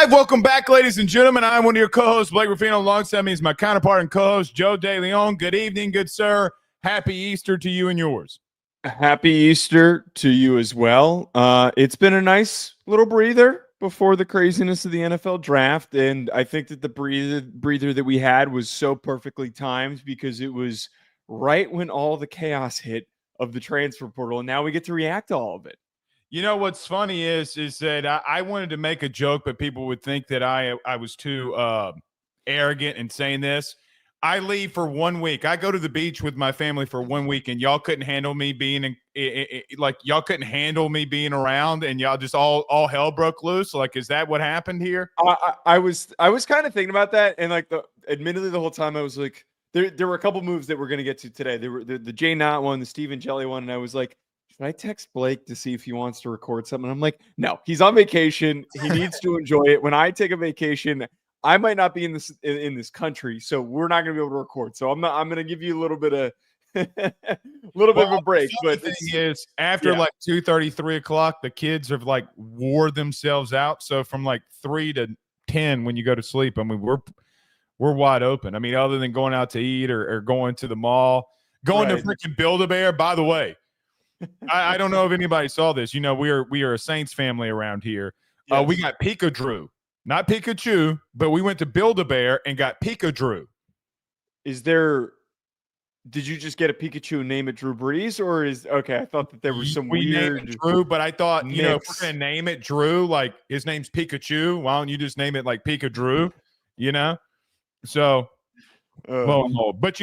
live. Welcome back, ladies and gentlemen. I'm one of your co-hosts, Blake Ruffino. Alongside me is my counterpart and co-host, Joe DeLeone. Good evening, good sir. Happy Easter to you and yours. Happy Easter to you as well. It's been a nice little breather before the craziness of the NFL draft, and I think that the breather that we had was so perfectly timed because it was right when all the chaos hit of the transfer portal, and now we get to react to all of it. You know what's funny is that I wanted to make a joke, but people would think that I was too arrogant in saying this. I leave for 1 week. I go to the beach with my family for 1 week, and y'all couldn't handle me being y'all couldn't handle me being around, and y'all just all hell broke loose. Like, is that what happened here? I was kind of thinking about that, and admittedly the whole time I was like, there were a couple moves that we're gonna get to today. There were the Jaydn Ott one, the Steve Angeli one, and I was like, should I text Blake to see if he wants to record something? I'm like, no, he's on vacation. He needs to enjoy it. When I take a vacation, I might not be in this country, so we're not going to be able to record. So I'm going to give you a little bit of bit of a break. But the thing is, after like 2:30, 3 o'clock, the kids have like wore themselves out. So from like 3 to 10 when you go to sleep, I mean, we're wide open. I mean, other than going out to eat or going to the mall, going to freaking Build-A-Bear. By the way, I don't know if anybody saw this. You know, we are a Saints family around here. Yes. We got Pika-Drew, not Pikachu, but we went to Build-A-Bear and got Pika-Drew. Did you just get a Pikachu and name it Drew Brees, or I thought that there was some weird Drew, but I thought, if we're gonna name it Drew, like his name's Pikachu, why don't you just name it like Pika-Drew? You know, so but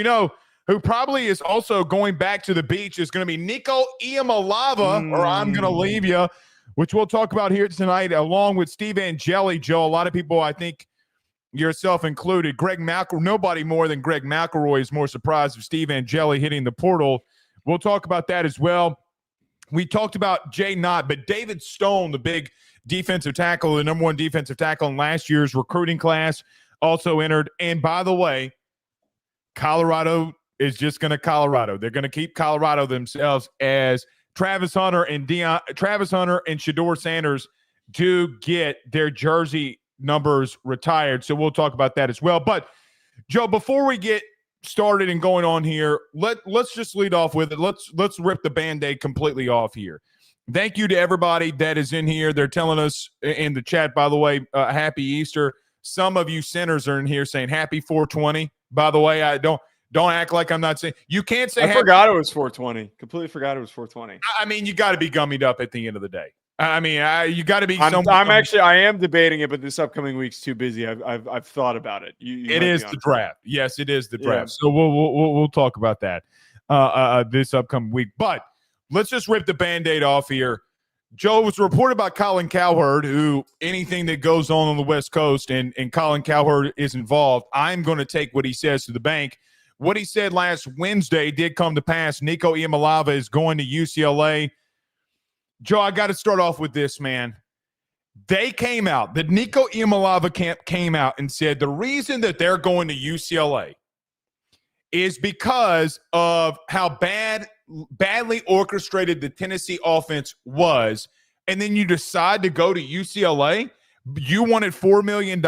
who probably is also going back to the beach is going to be Nico Iamaleava, or I'm going to leave you, which we'll talk about here tonight, along with Steve Angeli. Joe, a lot of people, I think yourself included, nobody more than Greg McElroy is more surprised of Steve Angeli hitting the portal. We'll talk about that as well. We talked about Jaydn Ott, but David Stone, the big defensive tackle, the number one defensive tackle in last year's recruiting class, also entered. And by the way, Colorado is just going to Colorado. They're going to keep Colorado themselves as Travis Hunter and Shedeur Sanders do get their jersey numbers retired. So we'll talk about that as well. But Joe, before we get started and going on here, let's just lead off with it. Let's rip the Band-Aid completely off here. Thank you to everybody that is in here. They're telling us in the chat, by the way, happy Easter. Some of you sinners are in here saying happy 420. By the way, I don't act like I'm not saying – you can't say – I forgot it was 420. Completely forgot it was 420. I mean, you got to be gummied up at the end of the day. I mean, you got to be – I am debating it, but this upcoming week's too busy. I've thought about it. It is the draft. Yes, it is the draft. Yeah. So we'll talk about that this upcoming week. But let's just rip the Band-Aid off here. Joe, it was reported by Colin Cowherd, who anything that goes on the West Coast and Colin Cowherd is involved, I'm going to take what he says to the bank. What he said last Wednesday did come to pass. Nico Iamaleava is going to UCLA. Joe, I got to start off with this, man. They came out, the Nico Iamaleava camp came out and said the reason that they're going to UCLA is because of how badly orchestrated the Tennessee offense was. And then you decide to go to UCLA. You wanted $4 million,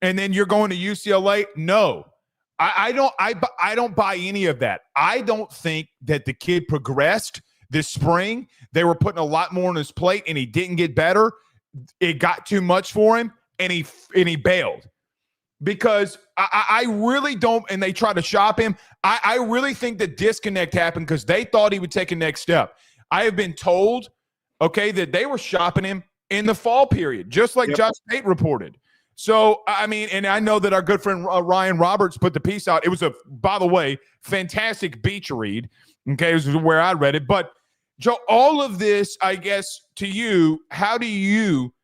and then you're going to UCLA? No. I don't buy any of that. I don't think that the kid progressed this spring. They were putting a lot more on his plate, and he didn't get better. It got too much for him, and he bailed. Because I really don't, and they tried to shop him. I really think the disconnect happened because they thought he would take a next step. I have been told, that they were shopping him in the fall period, just like Josh Tate reported. So, I mean, and I know that our good friend Ryan Roberts put the piece out. It was by the way, fantastic beach read. Okay, this is where I read it. But, Joe, all of this, I guess, to you, how do you,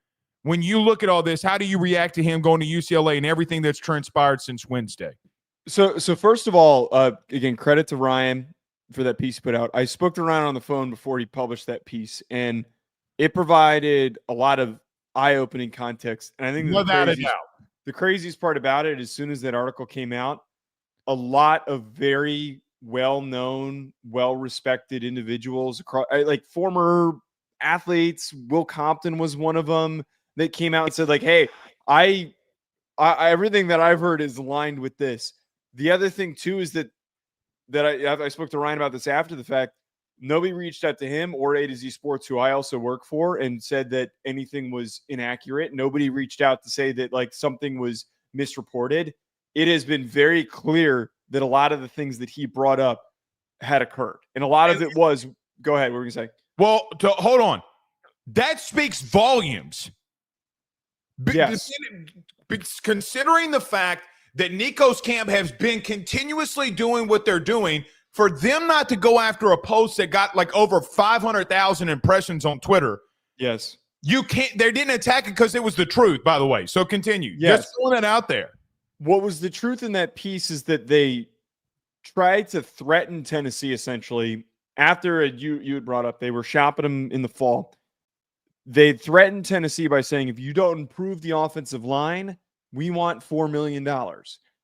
when you look at all this, how do you react to him going to UCLA and everything that's transpired since Wednesday? So first of all, again, credit to Ryan for that piece he put out. I spoke to Ryan on the phone before he published that piece, and it provided a lot of eye-opening context. And I think the craziest part about it, as soon as that article came out, a lot of very well-known, well-respected individuals across, like former athletes. Will Compton was one of them. that came out and said like, hey, I everything that I've heard is aligned with this. The other thing too is that I spoke to Ryan about this after the fact. Nobody reached out to him or A to Z Sports, who I also work for, and said that anything was inaccurate. Nobody reached out to say that like something was misreported. It has been very clear that a lot of the things that he brought up had occurred, and a lot of it was. Go ahead. What were you gonna say? Well, hold on. That speaks volumes. Yes. Considering the fact that Nico's camp has been continuously doing what they're doing, for them not to go after a post that got like over 500,000 impressions on Twitter. Yes. You can't, they didn't attack it because it was the truth, by the way. So continue. Yes. Just throwing it out there. What was the truth in that piece is that they tried to threaten Tennessee essentially after you had brought up they were shopping them in the fall. They threatened Tennessee by saying, if you don't improve the offensive line, we want $4 million.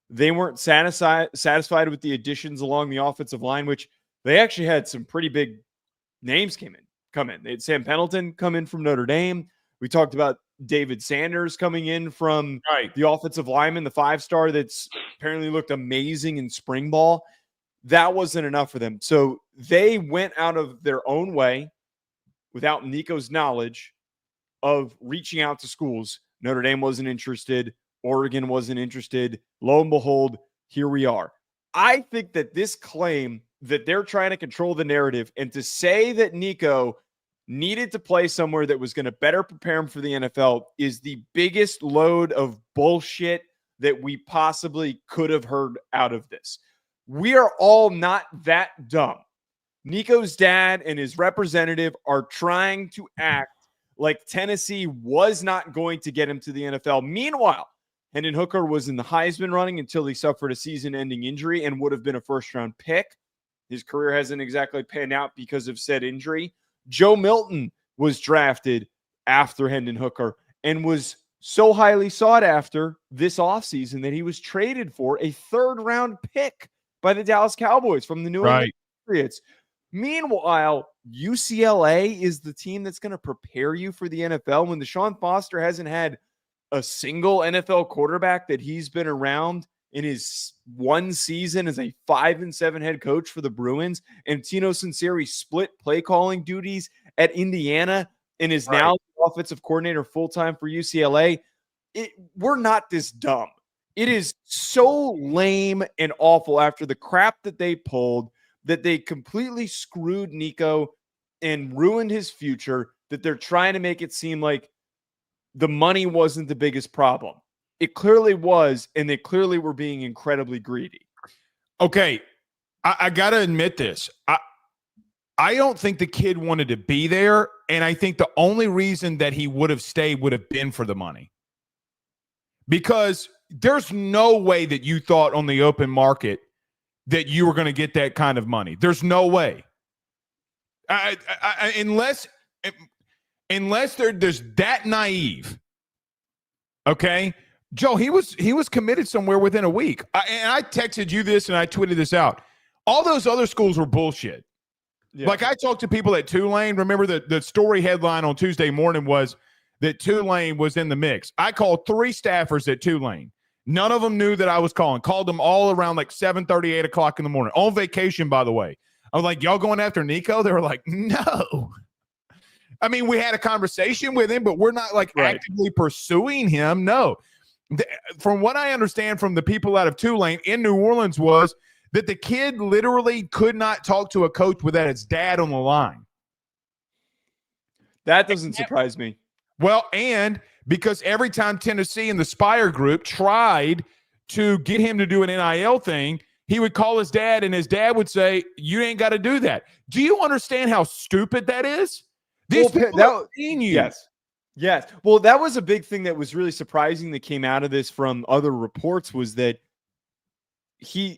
They weren't satisfied with the additions along the offensive line, which they actually had some pretty big names come in. They had Sam Pendleton come in from Notre Dame. We talked about David Sanders coming in from the offensive lineman, the 5-star that's apparently looked amazing in spring ball. That wasn't enough for them. So they went out of their own way without Nico's knowledge of reaching out to schools. Notre Dame wasn't interested. Oregon wasn't interested. Lo and behold, here we are. I think that this claim that they're trying to control the narrative and to say that Nico needed to play somewhere that was going to better prepare him for the NFL is the biggest load of bullshit that we possibly could have heard out of this. We are all not that dumb. Nico's dad and his representative are trying to act like Tennessee was not going to get him to the NFL. Meanwhile, Hendon Hooker was in the Heisman running until he suffered a season-ending injury and would have been a first-round pick. His career hasn't exactly panned out because of said injury. Joe Milton was drafted after Hendon Hooker and was so highly sought after this offseason that he was traded for a third-round pick by the Dallas Cowboys from the New England Patriots. Meanwhile, UCLA is the team that's going to prepare you for the NFL when Deshaun Foster hasn't had a single NFL quarterback that he's been around in his one season as a 5-7 head coach for the Bruins, and Tino Sinceri split play calling duties at Indiana and is now the offensive coordinator full-time for UCLA. We're not this dumb. It is so lame and awful after the crap that they pulled, that they completely screwed Nico and ruined his future, that they're trying to make it seem like the money wasn't the biggest problem. It clearly was, and they clearly were being incredibly greedy. Okay, I got to admit this. I don't think the kid wanted to be there, and I think the only reason that he would have stayed would have been for the money. Because there's no way that you thought on the open market that you were going to get that kind of money. There's no way. Unless they're just that naive. Okay? Joe, he was committed somewhere within a week. And I texted you this and I tweeted this out. All those other schools were bullshit. Yeah. Like I talked to people at Tulane. Remember the story headline on Tuesday morning was that Tulane was in the mix. I called 3 staffers at Tulane. None of them knew that I was calling. Called them all around like 7:30, 8 o'clock in the morning. On vacation, by the way. I was like, y'all going after Nico? They were like, no. I mean, we had a conversation with him, but we're not like actively pursuing him. No. From what I understand from the people out of Tulane in New Orleans was that the kid literally could not talk to a coach without his dad on the line. That doesn't surprise me. Well, and because every time Tennessee and the Spire group tried to get him to do an NIL thing, he would call his dad, and his dad would say, you ain't got to do that. Do you understand how stupid that is? These people are seeing you. Yes. Yes. Well, that was a big thing that was really surprising that came out of this from other reports was that he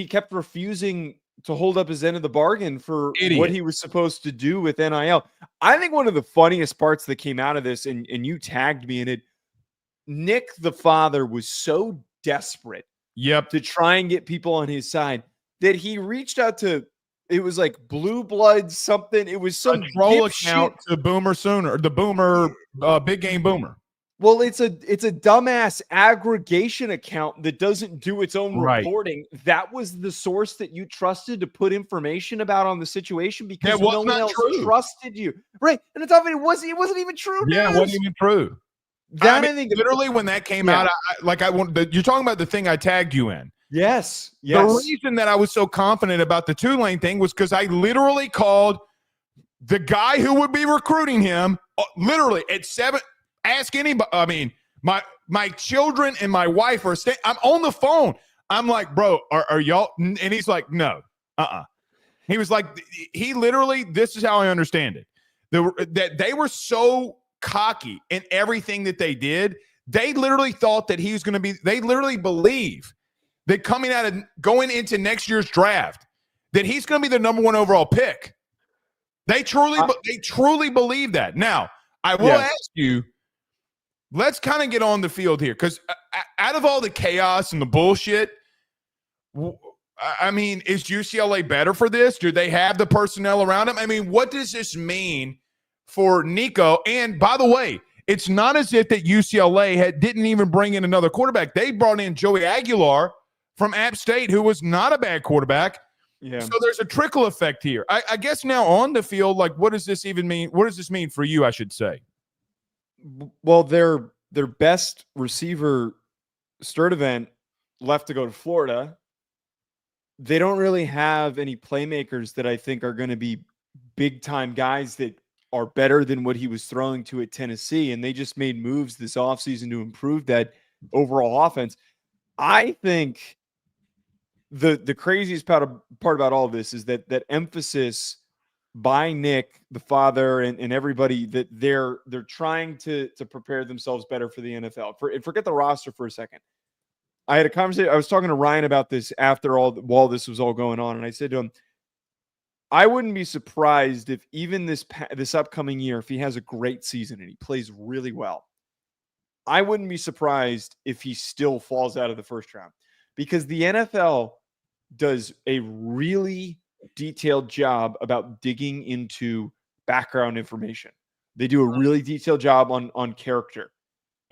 kept refusing to hold up his end of the bargain for what he was supposed to do with NIL. I think one of the funniest parts that came out of this, and you tagged me in it, Nick, the father, was so desperate to try and get people on his side that he reached out to It was like Blue Blood something. It was some troll account to Boomer Sooner, the Boomer Big Game Boomer. Well, it's a dumbass aggregation account that doesn't do its own reporting. That was the source that you trusted to put information about on the situation because no one else trusted you. Right. And it's obvious it wasn't even true. Yeah, it wasn't even true. I think literally when that came out, you're talking about the thing I tagged you in. Yes. The reason that I was so confident about the Tulane thing was because I literally called the guy who would be recruiting him literally at 7. Ask anybody. I mean, my children and my wife are staying. I'm on the phone. I'm like, bro, are y'all? And he's like, no, He was like, he literally. This is how I understand it. That they were so cocky in everything that they did. They literally thought that he was going to be. They literally believe that going into next year's draft, that he's going to be the number 1 overall pick. They truly believe that. Now, I will ask you. Let's kind of get on the field here because out of all the chaos and the bullshit, I mean, is UCLA better for this? Do they have the personnel around them? I mean, what does this mean for Nico? And by the way, it's not as if that UCLA didn't even bring in another quarterback. They brought in Joey Aguilar from App State, who was not a bad quarterback. Yeah. So there's a trickle effect here. I guess now on the field, like, what does this even mean? What does this mean for you, I should say? Well, their best receiver, Sturdivant, left to go to Florida. They don't really have any playmakers that I think are going to be big-time guys that are better than what he was throwing to at Tennessee, and they just made moves this offseason to improve that overall offense. I think the craziest part about all of this is that emphasis by Nick, the father, and everybody, that they're trying to prepare themselves better for the NFL. Forget the roster for a second. I had a conversation. I was talking to Ryan about this while this was all going on, and I said to him, I wouldn't be surprised if even this upcoming year, if he has a great season and he plays really well, I wouldn't be surprised if he still falls out of the first round, because the NFL does a really detailed job about digging into background information. They do a really detailed job on character.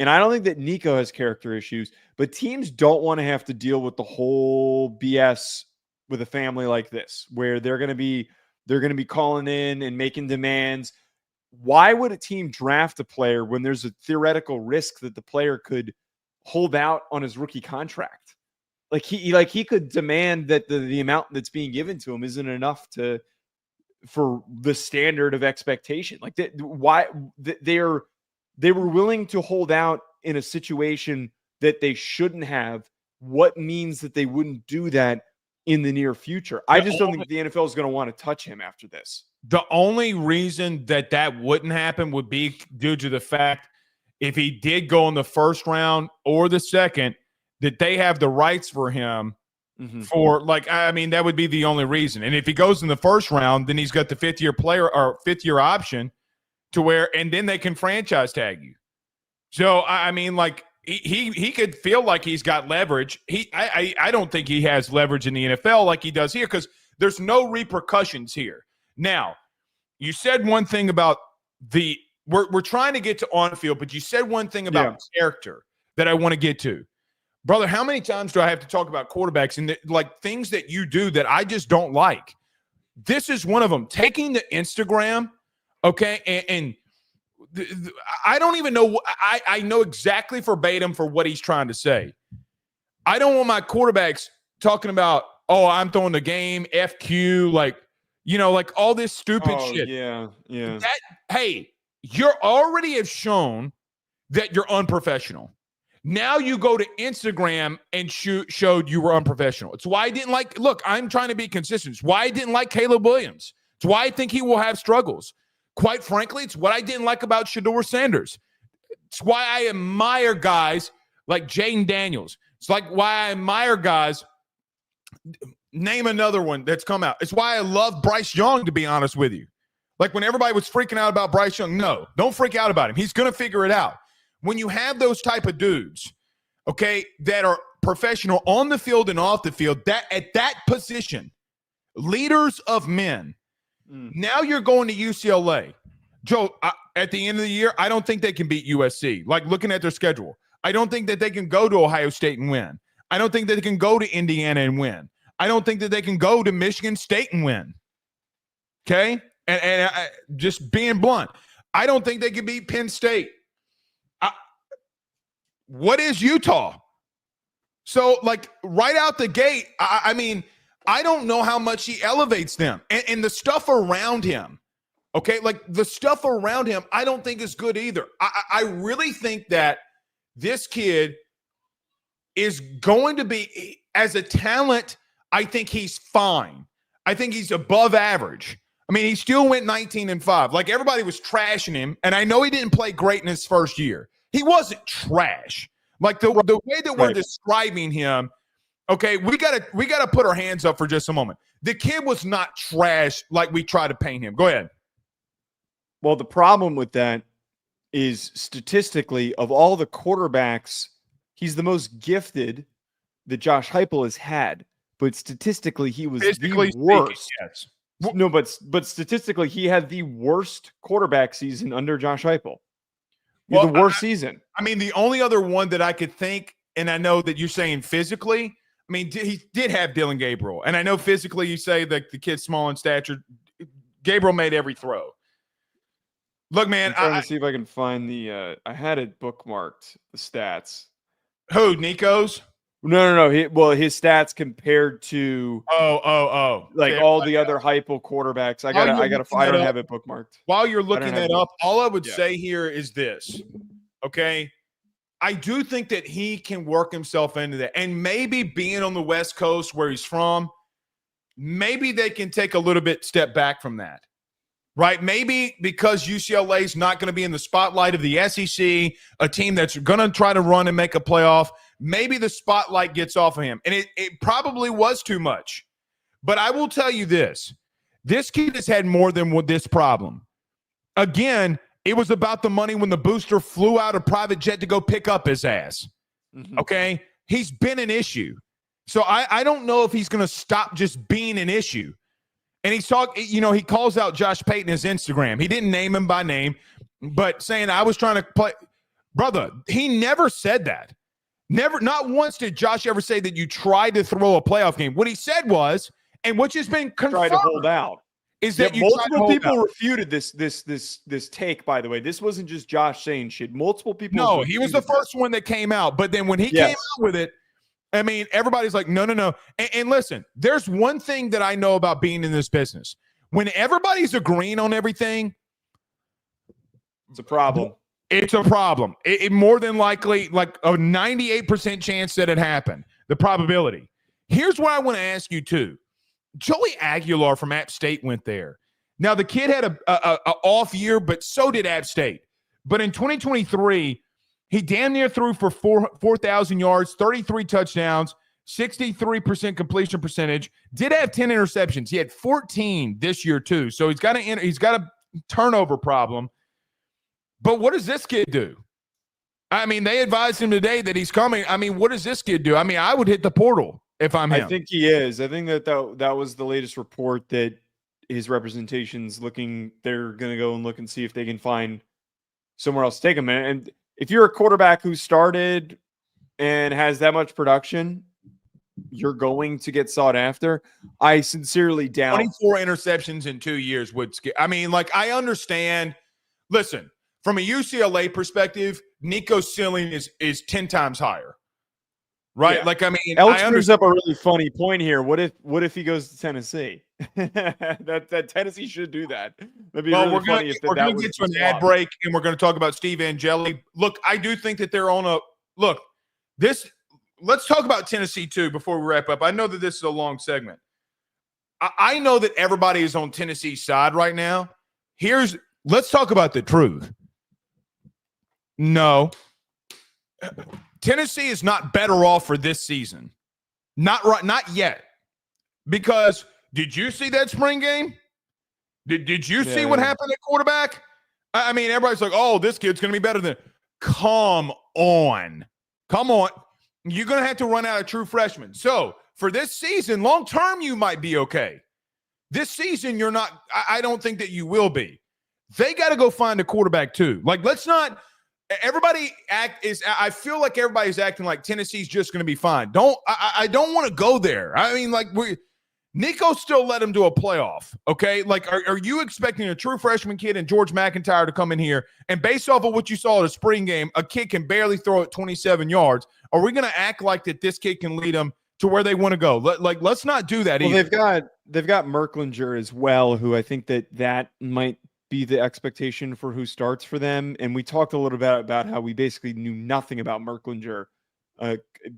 And I don't think that Nico has character issues, but teams don't want to have to deal with the whole BS with a family like this, where they're going to be calling in and making demands. Why would a team draft a player when there's a theoretical risk that the player could hold out on his rookie contract? Like he could demand that the amount that's being given to him isn't enough for the standard of expectation. Like they were willing to hold out in a situation that they shouldn't have. What means that they wouldn't do that in the near future? I just don't think the NFL is going to want to touch him after this. The only reason that wouldn't happen would be due to the fact if he did go in the first round or the second, that they have the rights for him for, like, I mean, that would be the only reason. And if he goes in the first round, then he's got the fifth-year option to where, and then they can franchise tag you. So, I mean, like, he could feel like he's got leverage. I don't think he has leverage in the NFL like he does here, because there's no repercussions here. Now, you said one thing about we're trying to get to on field, but you said one thing about character that I want to get to. Brother, how many times do I have to talk about quarterbacks and like things that you do that I just don't like? This is one of them. Taking the Instagram, okay, and I don't even know. I know exactly verbatim for what he's trying to say. I don't want my quarterbacks talking about, oh, I'm throwing the game, FQ, like, you know, like all this stupid shit. Yeah. Hey, you already have shown that you're unprofessional. Now you go to Instagram and showed you were unprofessional. It's why I didn't like – look, I'm trying to be consistent. It's why I didn't like Caleb Williams. It's why I think he will have struggles. Quite frankly, it's what I didn't like about Shedeur Sanders. It's why I admire guys like Jaydn Daniels. It's like why I admire guys – name another one that's come out. It's why I love Bryce Young, to be honest with you. Like when everybody was freaking out about Bryce Young, no, don't freak out about him. He's going to figure it out. When you have those type of dudes, okay, that are professional on the field and off the field, that at that position, leaders of men. Now you're going to UCLA. Joe, at the end of the year, I don't think they can beat USC. Like, looking at their schedule, I don't think that they can go to Ohio State and win. I don't think that they can go to Indiana and win. I don't think that they can go to Michigan State and win. Okay? And just being blunt, I don't think they can beat Penn State. What is Utah? So, like, right out the gate, I mean, I don't know how much he elevates them. And the stuff around him, okay, like the stuff around him, I don't think is good either. I really think that this kid is going to be, as a talent, I think he's fine. I think he's above average. I mean, he still went 19-5. Like, everybody was trashing him, and I know he didn't play great in his first year. He wasn't trash. Like, the way that we're describing him, okay, we gotta put our hands up for just a moment. The kid was not trash like we try to paint him. Go ahead. Well, the problem with that is, statistically, of all the quarterbacks, he's the most gifted that Josh Heupel has had. But statistically, he was the worst. Yes. No, but statistically, he had the worst quarterback season under Josh Heupel. The worst season. I mean, the only other one that I could think, and I know that you're saying physically, I mean, he did have Dylan Gabriel. And I know physically you say that the kid's small in stature. Gabriel made every throw. Look, man. I'm trying to see if I can find the I had it bookmarked, the stats. Who, Nico's? No. His stats compared to like all the other Heupel quarterbacks. I don't have it bookmarked. While you're looking that up, all I would say here is this. Okay. I do think that he can work himself into that. And maybe being on the West Coast where he's from, maybe they can take a little bit step back from that. Right? Maybe because UCLA is not going to be in the spotlight of the SEC, a team that's going to try to run and make a playoff, maybe the spotlight gets off of him. And it probably was too much. But I will tell you this. This kid has had more than this problem. Again, it was about the money when the booster flew out a private jet to go pick up his ass. Mm-hmm. Okay? He's been an issue. So I don't know if he's going to stop just being an issue. And he calls out Josh Payton his Instagram. He didn't name him by name, but saying, I was trying to play. Brother, he never said that. Never, not once did Josh ever say that you tried to throw a playoff game. What he said was, and which has been confirmed, tried to hold out, is that multiple people refuted this take, by the way. This wasn't just Josh saying shit. Multiple people. No, he was the first one that came out. But then when he came out with it, I mean, everybody's like, no. And listen, there's one thing that I know about being in this business. When everybody's agreeing on everything, it's a problem. It's a problem. It more than likely, like a 98% chance that it happened, the probability. Here's what I want to ask you, too. Joey Aguilar from App State went there. Now, the kid had a off year, but so did App State. But in 2023, he damn near threw for 4,000 yards, 33 touchdowns, 63% completion percentage. Did have 10 interceptions. He had 14 this year too. So he's got a turnover problem. But what does this kid do? I mean, they advised him today that he's coming. I mean, what does this kid do? I mean, I would hit the portal if I'm him. I think he is. I think that was the latest report that his representation's looking. They're going to go and look and see if they can find somewhere else to take him. And if you're a quarterback who started and has that much production, you're going to get sought after. I sincerely doubt. 24 interceptions in 2 years would scare. I mean, like, I understand. Listen, from a UCLA perspective, Nico's ceiling is 10 times higher. Right? Yeah. Like, I mean, Alex brings up a really funny point here. What if he goes to Tennessee? that Tennessee should do that. That'd be really funny if we're going to get to an ad break, and we're going to talk about Steve Angeli. Look, I do think that they're on a look. Let's talk about Tennessee too before we wrap up. I know that this is a long segment. I know that everybody is on Tennessee's side right now. Let's talk about the truth. No. Tennessee is not better off for this season. Not yet. Because did you see that spring game? Did you see what happened at quarterback? I mean, everybody's like, oh, this kid's going to be better than. Come on. You're going to have to run out of true freshmen. So for this season, long term, you might be okay. This season, you're not. I don't think that you will be. They got to go find a quarterback too. Like, let's not. Everybody I feel like everybody's acting like Tennessee's just going to be fine. I don't want to go there. I mean, like Nico still let him do a playoff. Okay. Like, are you expecting a true freshman kid and George McIntyre to come in here and based off of what you saw at a spring game, a kid can barely throw it 27 yards. Are we going to act like that this kid can lead them to where they want to go? Let's not do that either. They've got Merklinger as well, who I think that might be the expectation for who starts for them. And we talked a little bit about how we basically knew nothing about Merklinger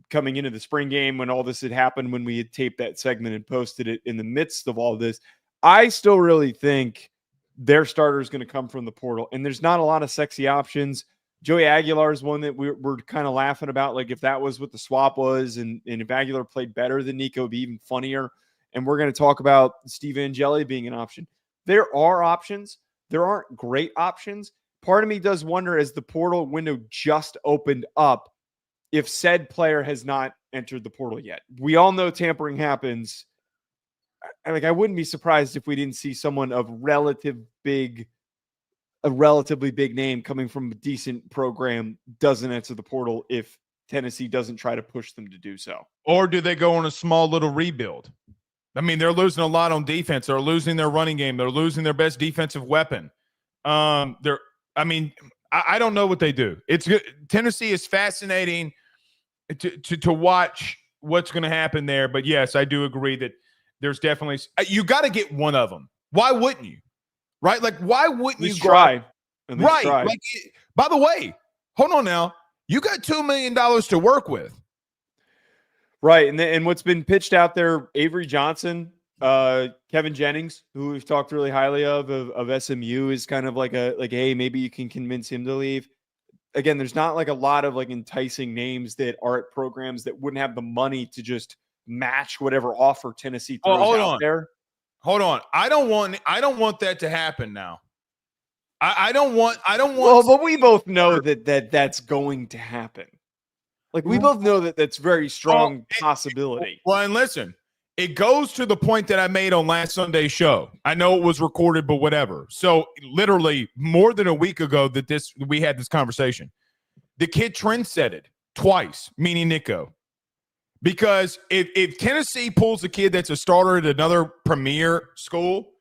coming into the spring game when all this had happened, when we had taped that segment and posted it in the midst of all this. I still really think their starter is going to come from the portal, and there's not a lot of sexy options. Joey Aguilar is one that we're kind of laughing about. Like, if that was what the swap was, and if Aguilar played better than Nico, it'd be even funnier. And we're going to talk about Steve Angeli being an option. There are options. There aren't great options. Part of me does wonder, as the portal window just opened up, if said player has not entered the portal yet. We all know tampering happens. I wouldn't be surprised if we didn't see someone of a relatively big name coming from a decent program doesn't enter the portal if Tennessee doesn't try to push them to do so. Or do they go on a small little rebuild? I mean, they're losing a lot on defense. They're losing their running game. They're losing their best defensive weapon. I don't know what they do. It's good. Tennessee is fascinating to watch what's going to happen there. But yes, I do agree that there's definitely you got to get one of them. Why wouldn't you? Right? Like, why wouldn't you try? Right. Try. Like, by the way, hold on now. You got $2 million to work with. Right. And what's been pitched out there, Avery Johnson, Kevin Jennings, who we've talked really highly of SMU, is kind of like hey, maybe you can convince him to leave. Again, there's not like a lot of like enticing names that are at programs that wouldn't have the money to just match whatever offer Tennessee throws out there. Hold on. I don't want that to happen now. I don't want. Well, but we both know that's going to happen. Like, we both know that that's very strong possibility. Well, and listen, it goes to the point that I made on last Sunday's show. I know it was recorded, but whatever. So literally more than a week ago we had this conversation. The kid Trent said it twice, meaning Nico. Because if Tennessee pulls a kid that's a starter at another premier school,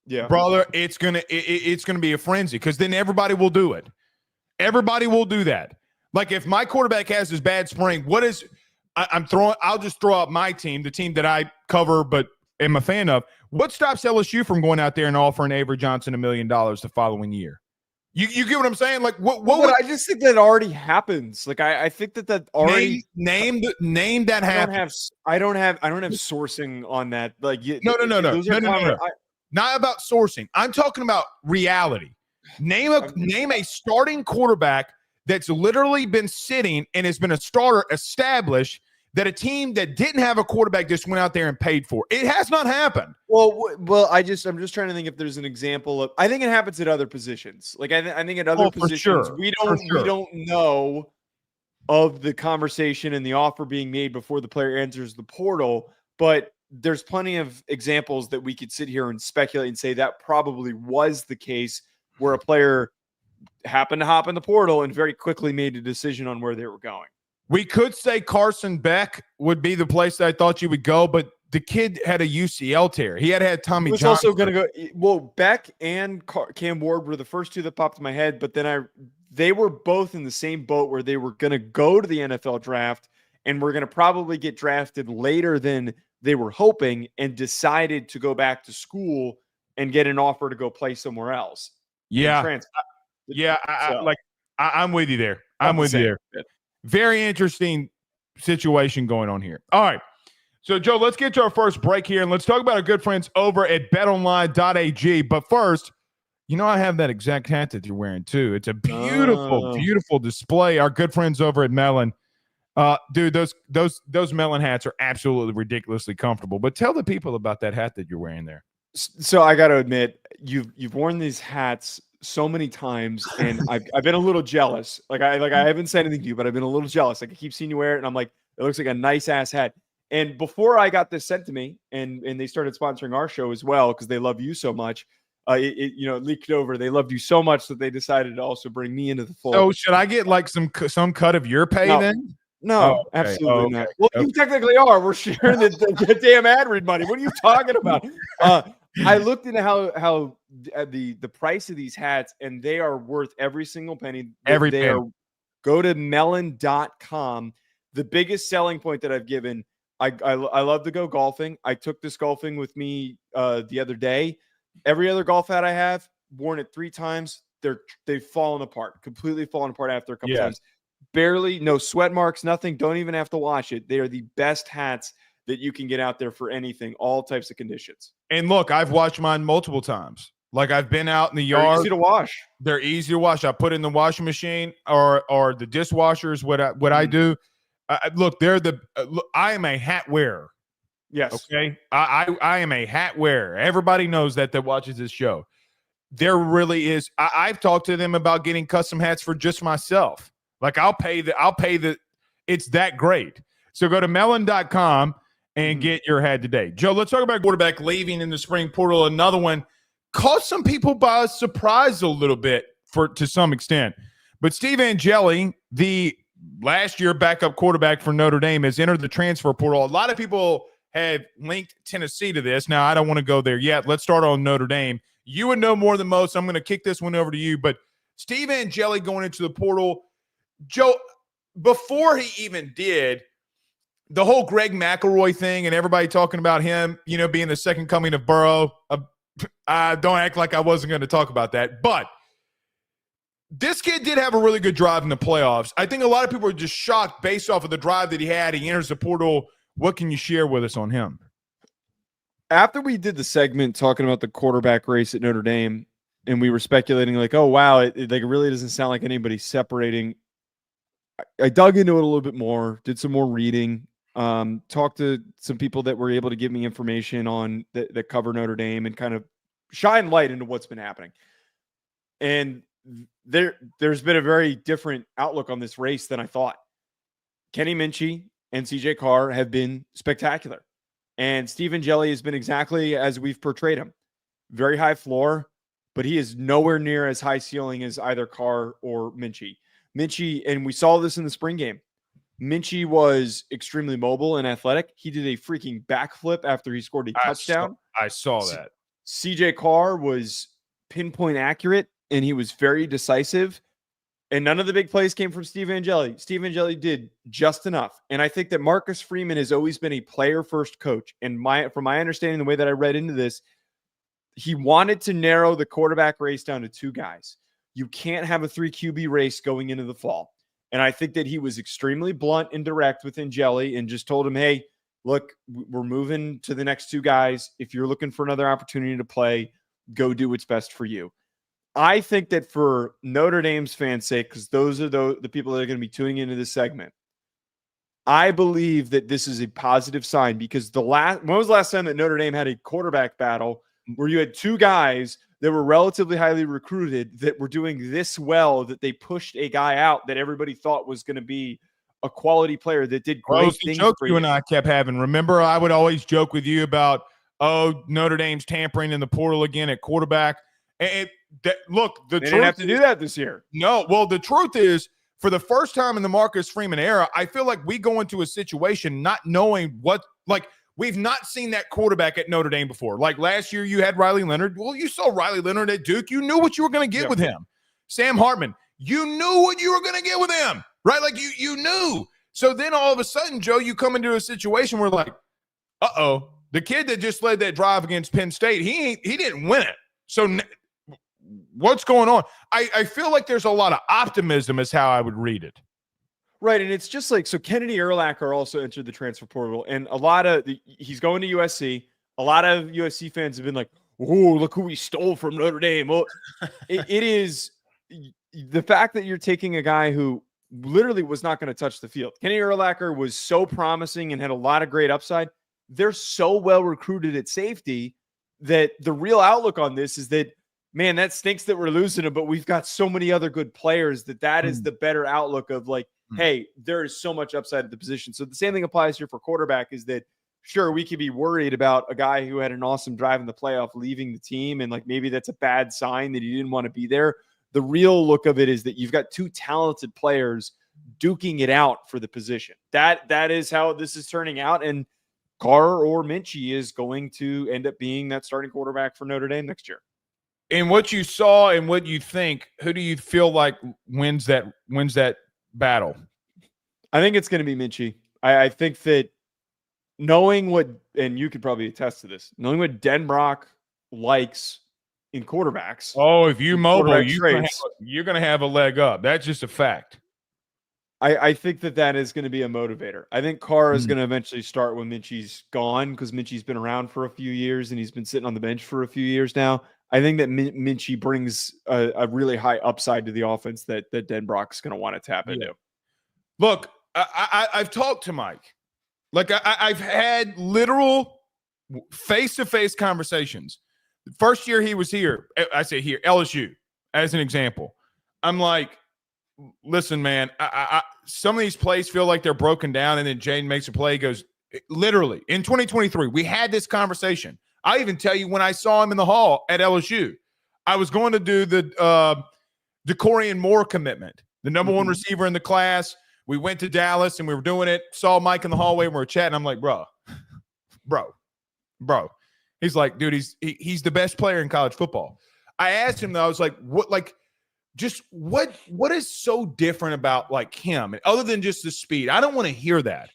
yeah, brother, it's gonna be a frenzy, because then everybody will do it. Everybody will do that. Like, if my quarterback has his bad spring, I'll just throw out my team, the team that I cover but am a fan of. What stops LSU from going out there and offering Avery Johnson $1 million the following year? You get what I'm saying? Like, what I just think that already happens. Like, I think that already name that happens. I don't have sourcing on that. Like, no. Not about sourcing. I'm talking about reality. Name a starting quarterback that's literally been sitting and has been a starter established, that a team that didn't have a quarterback just went out there and paid for. It has not happened. Well, I'm just trying to think if there's an example of. I think it happens at other positions. Like, I think at other positions, we don't know of the conversation and the offer being made before the player enters the portal. But there's plenty of examples that we could sit here and speculate and say that probably was the case, where a player happened to hop in the portal and very quickly made a decision on where they were going. We could say Carson Beck would be the place that I thought you would go, but the kid had a UCL tear. He had Tommy John. Also going to go. Well, Beck and Cam Ward were the first two that popped in my head, but then they were both in the same boat where they were going to go to the NFL draft and were going to probably get drafted later than they were hoping, and decided to go back to school and get an offer to go play somewhere else. Yeah. Yeah. I'm with you there. I'm with you there. Very interesting situation going on here. All right. So, Joe, let's get to our first break here, and let's talk about our good friends over at betonline.ag. But first, I have that exact hat that you're wearing, too. It's a beautiful, beautiful display. Our good friends over at Melin. Dude, those Melin hats are absolutely ridiculously comfortable. But tell the people about that hat that you're wearing there. So I got to admit, you've worn these hats so many times, and I've been a little jealous. I haven't said anything to you, but I've been a little jealous. Like, I keep seeing you wear it, and I'm like, it looks like a nice ass hat. And before I got this sent to me, and they started sponsoring our show as well because they love you so much, it leaked over. They loved you so much that they decided to also bring me into the fold. So should I get like some cut of your pay then? No, absolutely not. Well, you technically are. We're sharing the damn ad read money. What are you talking about? I looked into how the price of these hats, and they are worth every single penny. Every penny. Go to melin.com. The biggest selling point that I've given, I love to go golfing. I took this golfing with me the other day. Every other golf hat I have, worn it 3 times. They've fallen apart, completely fallen apart after a couple times. Barely, no sweat marks, nothing. Don't even have to wash it. They are the best hats that you can get out there for anything, all types of conditions. And look, I've washed mine multiple times. Like I've been out in the yard. They're easy to wash. They're easy to wash. I put in the washing machine or the dishwasher is what I do. Look, I am a hat wearer. Yes. Okay. I am a hat wearer. Everybody knows that watches this show. There really is. I've talked to them about getting custom hats for just myself. Like I'll pay it's that great. So go to melin.com and get your hat today. Joe, let's talk about quarterback leaving in the spring portal. Another one caught some people by surprise a little bit to some extent. But Steve Angeli, the last year backup quarterback for Notre Dame, has entered the transfer portal. A lot of people have linked Tennessee to this. Now, I don't want to go there yet. Let's start on Notre Dame. You would know more than most. I'm going to kick this one over to you. But Steve Angeli going into the portal, Joe, before he even did, the whole Greg McElroy thing and everybody talking about him, being the second coming of Burrow, don't act like I wasn't going to talk about that. But this kid did have a really good drive in the playoffs. I think a lot of people are just shocked based off of the drive that he had. He enters the portal. What can you share with us on him? After we did the segment talking about the quarterback race at Notre Dame, and we were speculating like, oh, wow, it really doesn't sound like anybody's separating. I dug into it a little bit more, did some more reading, talked to some people that were able to give me information on that cover Notre Dame and kind of shine light into what's been happening. And there's been a very different outlook on this race than I thought. Kenny Minchey and CJ Carr have been spectacular. And Steve Angeli has been exactly as we've portrayed him. Very high floor, but he is nowhere near as high ceiling as either Carr or Minchey. Minchey, and we saw this in the spring game, Minchey was extremely mobile and athletic. He did a freaking backflip after he scored a touchdown. I saw that. CJ Carr was pinpoint accurate, and he was very decisive. And none of the big plays came from Steve Angeli. Steve Angeli did just enough. And I think that Marcus Freeman has always been a player-first coach. And from my understanding, the way that I read into this, he wanted to narrow the quarterback race down to 2 guys. You can't have a 3 QB race going into the fall. And I think that he was extremely blunt and direct with Angeli and just told him, hey, look, we're moving to the next 2 guys. If you're looking for another opportunity to play, go do what's best for you. I think that for Notre Dame's fans' sake, because those are the people that are going to be tuning into this segment, I believe that this is a positive sign because when was the last time that Notre Dame had a quarterback battle where you had 2 guys that were relatively highly recruited that were doing this well that they pushed a guy out that everybody thought was going to be a quality player that did great things for you and I kept having. Remember, I would always joke with you about, Notre Dame's tampering in the portal again at quarterback. And they didn't have to do that this year. No, well, the truth is, for the first time in the Marcus Freeman era, I feel like we go into a situation not knowing we've not seen that quarterback at Notre Dame before. Like last year, you had Riley Leonard. Well, you saw Riley Leonard at Duke. You knew what you were going to get with him. Sam Hartman, you knew what you were going to get with him, right? Like you knew. So then all of a sudden, Joe, you come into a situation where the kid that just led that drive against Penn State, he didn't win it. So what's going on? I feel like there's a lot of optimism is how I would read it. Right, and it's just like, so Kennedy Urlacher also entered the transfer portal, and he's going to USC. A lot of USC fans have been like, oh, look who we stole from Notre Dame. Well, it is the fact that you're taking a guy who literally was not going to touch the field. Kennedy Urlacher was so promising and had a lot of great upside. They're so well recruited at safety that the real outlook on this is that, man, that stinks that we're losing him, but we've got so many other good players that is the better outlook of like, hey, there is so much upside at the position. So the same thing applies here for quarterback is that, sure, we could be worried about a guy who had an awesome drive in the playoff leaving the team, and like maybe that's a bad sign that he didn't want to be there. The real look of it is that you've got two talented players duking it out for the position. That is how this is turning out, and Carr or Minchey is going to end up being that starting quarterback for Notre Dame next year. In what you saw and what you think, who do you feel like wins that battle? I think it's going to be Minchey. I think that knowing what, and you could probably attest to this, knowing what Denbrock likes in quarterbacks. Oh, if you're mobile, you're going to have a leg up. That's just a fact. I think that is going to be a motivator. I think Carr is going to eventually start when Minchey's gone, because Minchey's been around for a few years and he's been sitting on the bench for a few years now. I think that Minchey brings a really high upside to the offense that Denbrock's going to want to tap into. Look, I've talked to Mike. Like I've had literal face-to-face conversations. The first year he was here, I say here, LSU, as an example. I'm like, listen, man, some of these plays feel like they're broken down, and then Jaydn makes a play, goes, literally, in 2023, we had this conversation. I even tell you when I saw him in the hall at LSU, I was going to do the DeCorian Moore commitment, the number one receiver in the class. We went to Dallas, and we were doing it, saw Mike in the hallway, and we were chatting. I'm like, bro. He's like, dude, he's the best player in college football. I asked him, though, I was like, what is so different about like him, and other than just the speed? I don't want to hear that.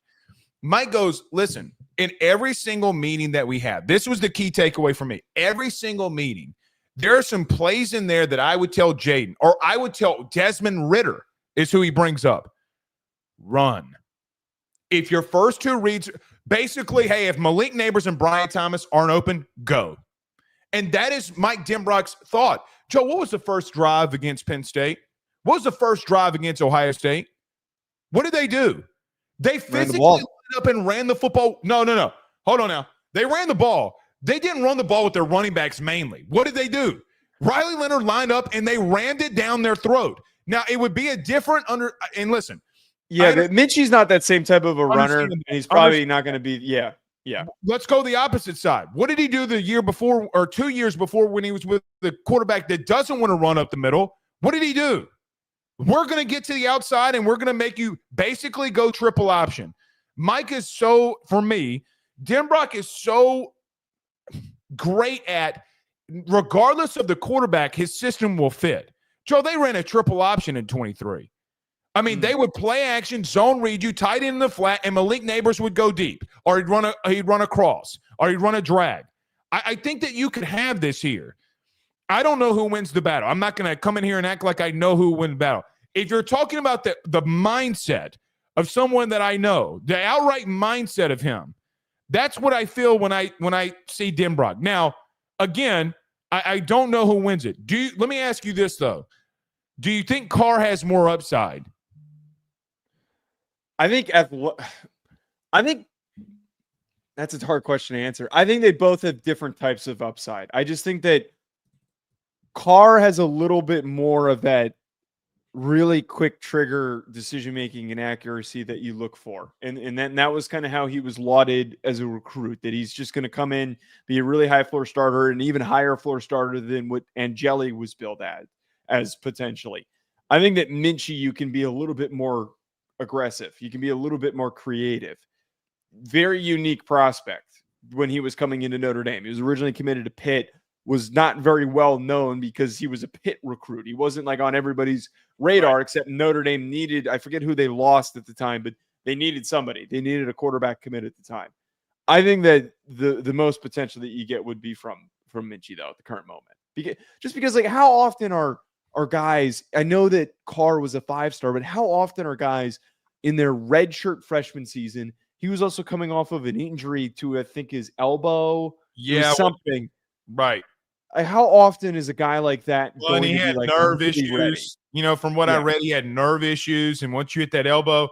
Mike goes, listen, in every single meeting that we have, this was the key takeaway for me. Every single meeting, there are some plays in there that I would tell Jaydn, or I would tell Desmond Ridder, is who he brings up. Run. If your first two reads, basically, hey, if Malik Neighbors and Brian Thomas aren't open, go. And that is Mike Denbrock's thought. Joe, what was the first drive against Penn State? What was the first drive against Ohio State? What did they do? They physically went up and ran the football. No. Hold on now. They ran the ball. They didn't run the ball with their running backs mainly. What did they do? Riley Leonard lined up, and they rammed it down their throat. Now, it would be a different and listen. Yeah, Minchey's not that same type of a runner, and he's probably not going to be, yeah. Let's go the opposite side. What did he do the year before, or 2 years before, when he was with the quarterback that doesn't want to run up the middle? What did he do? We're going to get to the outside, and we're going to make you basically go triple option. Mike is so, for me, Denbrock is so great at, regardless of the quarterback, his system will fit. Joe, they ran a triple option in 23. I mean, they would play action, zone read you, tight end in the flat, and Malik Neighbors would go deep, or he'd run a cross, or he'd run a drag. I think that you could have this here. I don't know who wins the battle. I'm not going to come in here and act like I know who wins the battle. If you're talking about the mindset of someone that I know, the outright mindset of him, that's what I feel when I see Denbrock. Now, again, I don't know who wins it. Let me ask you this, though. Do you think Carr has more upside? I think that's a hard question to answer. I think they both have different types of upside. I just think that Carr has a little bit more of that really quick trigger decision-making and accuracy that you look for. And that was kind of how he was lauded as a recruit, that he's just going to come in, be a really high floor starter, and even higher floor starter than what Angeli was billed as potentially. I think that Minchey, you can be a little bit more aggressive. You can be a little bit more creative. Very unique prospect when he was coming into Notre Dame. He was originally committed to Pitt, was not very well known because he was a Pitt recruit. He wasn't like on everybody's radar, except Notre Dame needed, I forget who they lost at the time, but they needed somebody. They needed a quarterback commit at the time. I think that the most potential that you get would be from Minchey, though, at the current moment. Because like, how often are guys, I know that Carr was a 5-star, but how often are guys in their redshirt freshman season? He was also coming off of an injury to, I think, his elbow. Yeah. Something. Right. How often is a guy like that going he to had like nerve issues? Ready? You know, from what I read, he had nerve issues. And once you hit that elbow,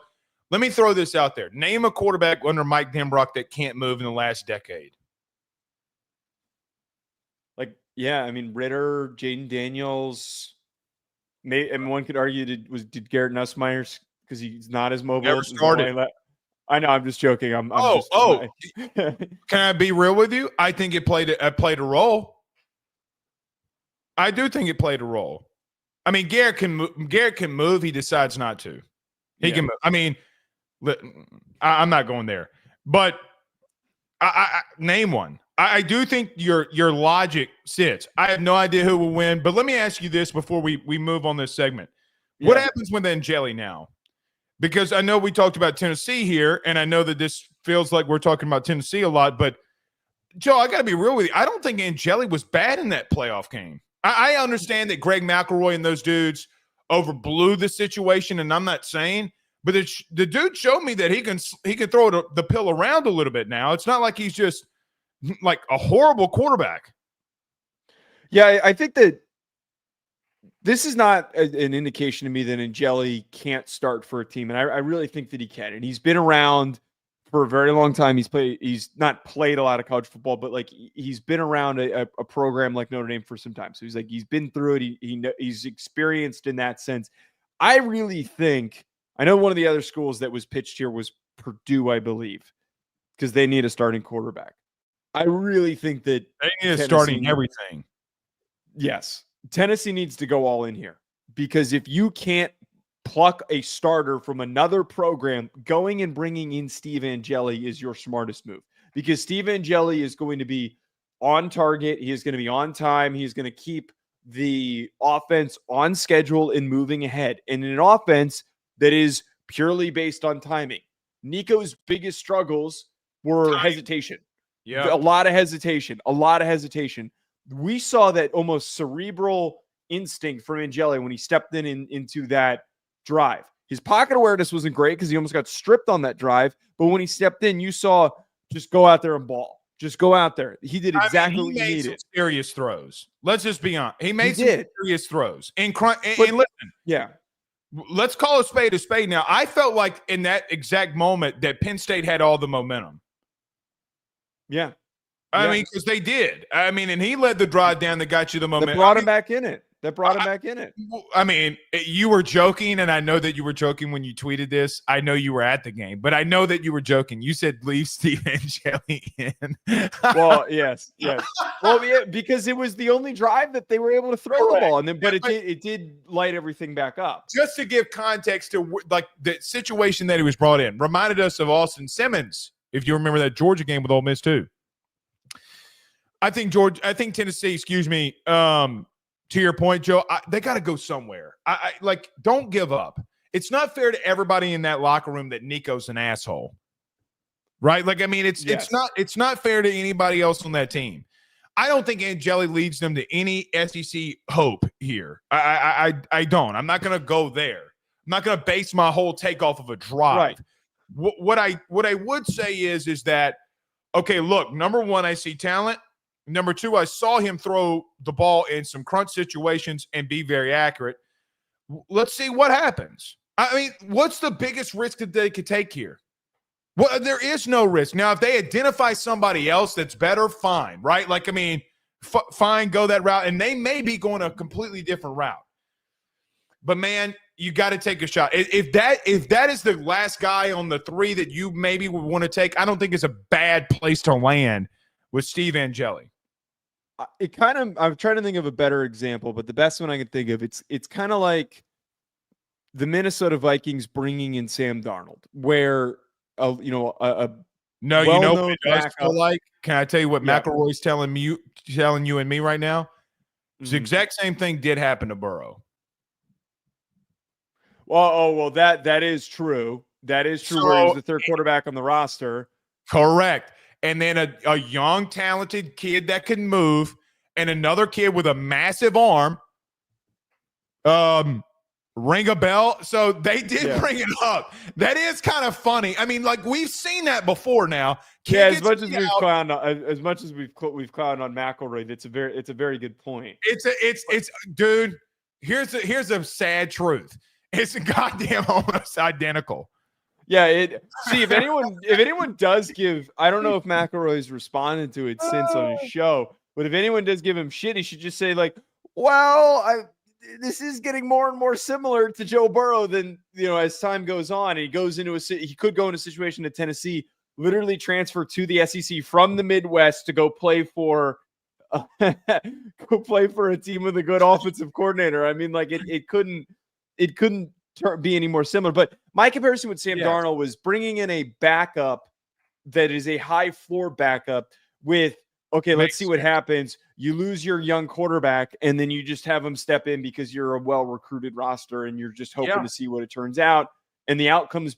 let me throw this out there. Name a quarterback under Mike Denbrock that can't move in the last decade. Like, yeah, I mean, Ridder, Jaden Daniels. And one could argue, did Garrett Nussmeier because he's not as mobile. Never started. I know. I'm just joking. Can I be real with you? I think it played a role. I do think it played a role. I mean, Garrett can move. He decides not to. He can move. I mean, I'm not going there. But I name one. I do think your logic sits. I have no idea who will win. But let me ask you this before we move on this segment. What happens with Angeli now? Because I know we talked about Tennessee here, and I know that this feels like we're talking about Tennessee a lot. But, Joe, I got to be real with you. I don't think Angeli was bad in that playoff game. I understand that Greg McElroy and those dudes overblew the situation, and I'm not saying, but the dude showed me that he can throw the pill around a little bit now. It's not like he's just like a horrible quarterback. Yeah, I think that this is not an indication to me that Angeli can't start for a team, and I really think that he can. And he's been around for a very long time. He's not played a lot of college football, but like he's been around a program like Notre Dame for some time. So he's been through it. He's experienced in that sense. I really think, I know one of the other schools that was pitched here was Purdue, I believe, because they need a starting quarterback. I really think that they need a starting everything. Yes. Tennessee needs to go all in here, because if you can't pluck a starter from another program, going and bringing in Steve Angeli is your smartest move, because Steve Angeli is going to be on target. He is going to be on time. He is going to keep the offense on schedule and moving ahead. And in an offense that is purely based on timing, Nico's biggest struggles were hesitation. Yeah. A lot of hesitation. We saw that almost cerebral instinct from Angeli when he stepped into that drive. His pocket awareness wasn't great because he almost got stripped on that drive. But when he stepped in, you saw just go out there and ball. Just go out there. He did exactly what he needed. Some serious throws. Let's just be honest. He made some serious throws. And listen. Yeah. Let's call a spade now. I felt like in that exact moment that Penn State had all the momentum. Yeah. I mean, because they did. I mean, and he led the drive down that got you the momentum. That brought him back in it. I mean, you were joking, and I know that you were joking when you tweeted this. I know you were at the game, but I know that you were joking. You said leave Steve Angeli in. Well, yes. Well, yeah, because it was the only drive that they were able to throw the ball, and then, but it did light everything back up. Just to give context to like the situation that he was brought in, reminded us of Austin Simmons, if you remember that Georgia game with Ole Miss too. I think Tennessee, to your point, Joe, they got to go somewhere. I don't give up. It's not fair to everybody in that locker room that Nico's an asshole, right? Like, I mean, it's not fair to anybody else on that team. I don't think Angeli leads them to any SEC hope here. I don't. I'm not going to go there. I'm not going to base my whole take off of a drive. Right. What I would say is that, okay, look, number one, I see talent. Number two, I saw him throw the ball in some crunch situations and be very accurate. Let's see what happens. I mean, what's the biggest risk that they could take here? Well, there is no risk. Now, if they identify somebody else that's better, fine, right? Like, I mean, fine, go that route. And they may be going a completely different route. But, man, you got to take a shot. If that is the last guy on the three that you maybe would want to take, I don't think it's a bad place to land with Steve Angeli. I'm trying to think of a better example, but the best one I can think of, it's kind of like the Minnesota Vikings bringing in Sam Darnold, where you know what it does feel like. Can I tell you what McElroy's telling you and me right now? The exact same thing did happen to Burrow. Well, that is true. That is true. Where he was the third quarterback on the roster. Correct. And then a young, talented kid that can move, and another kid with a massive arm. Ring a bell. So they did bring it up. That is kind of funny. I mean, like, we've seen that before now. As much as we've clowned on McElroy, it's a very good point. It's dude. Here's a sad truth. It's goddamn almost identical. Yeah, if anyone does give, I don't know if McElroy's responded to it since on his show, but if anyone does give him shit, he should just say like, well, this is getting more and more similar to Joe Burrow than, as time goes on. And he could go into a situation at Tennessee, literally transfer to the SEC from the Midwest to go play for a team with a good offensive coordinator. I mean, like it couldn't be any more similar. But my comparison with Sam Darnold was bringing in a backup that is a high floor backup with, okay, let's see what happens. You lose your young quarterback, and then you just have him step in because you're a well-recruited roster, and you're just hoping to see what it turns out. And the outcomes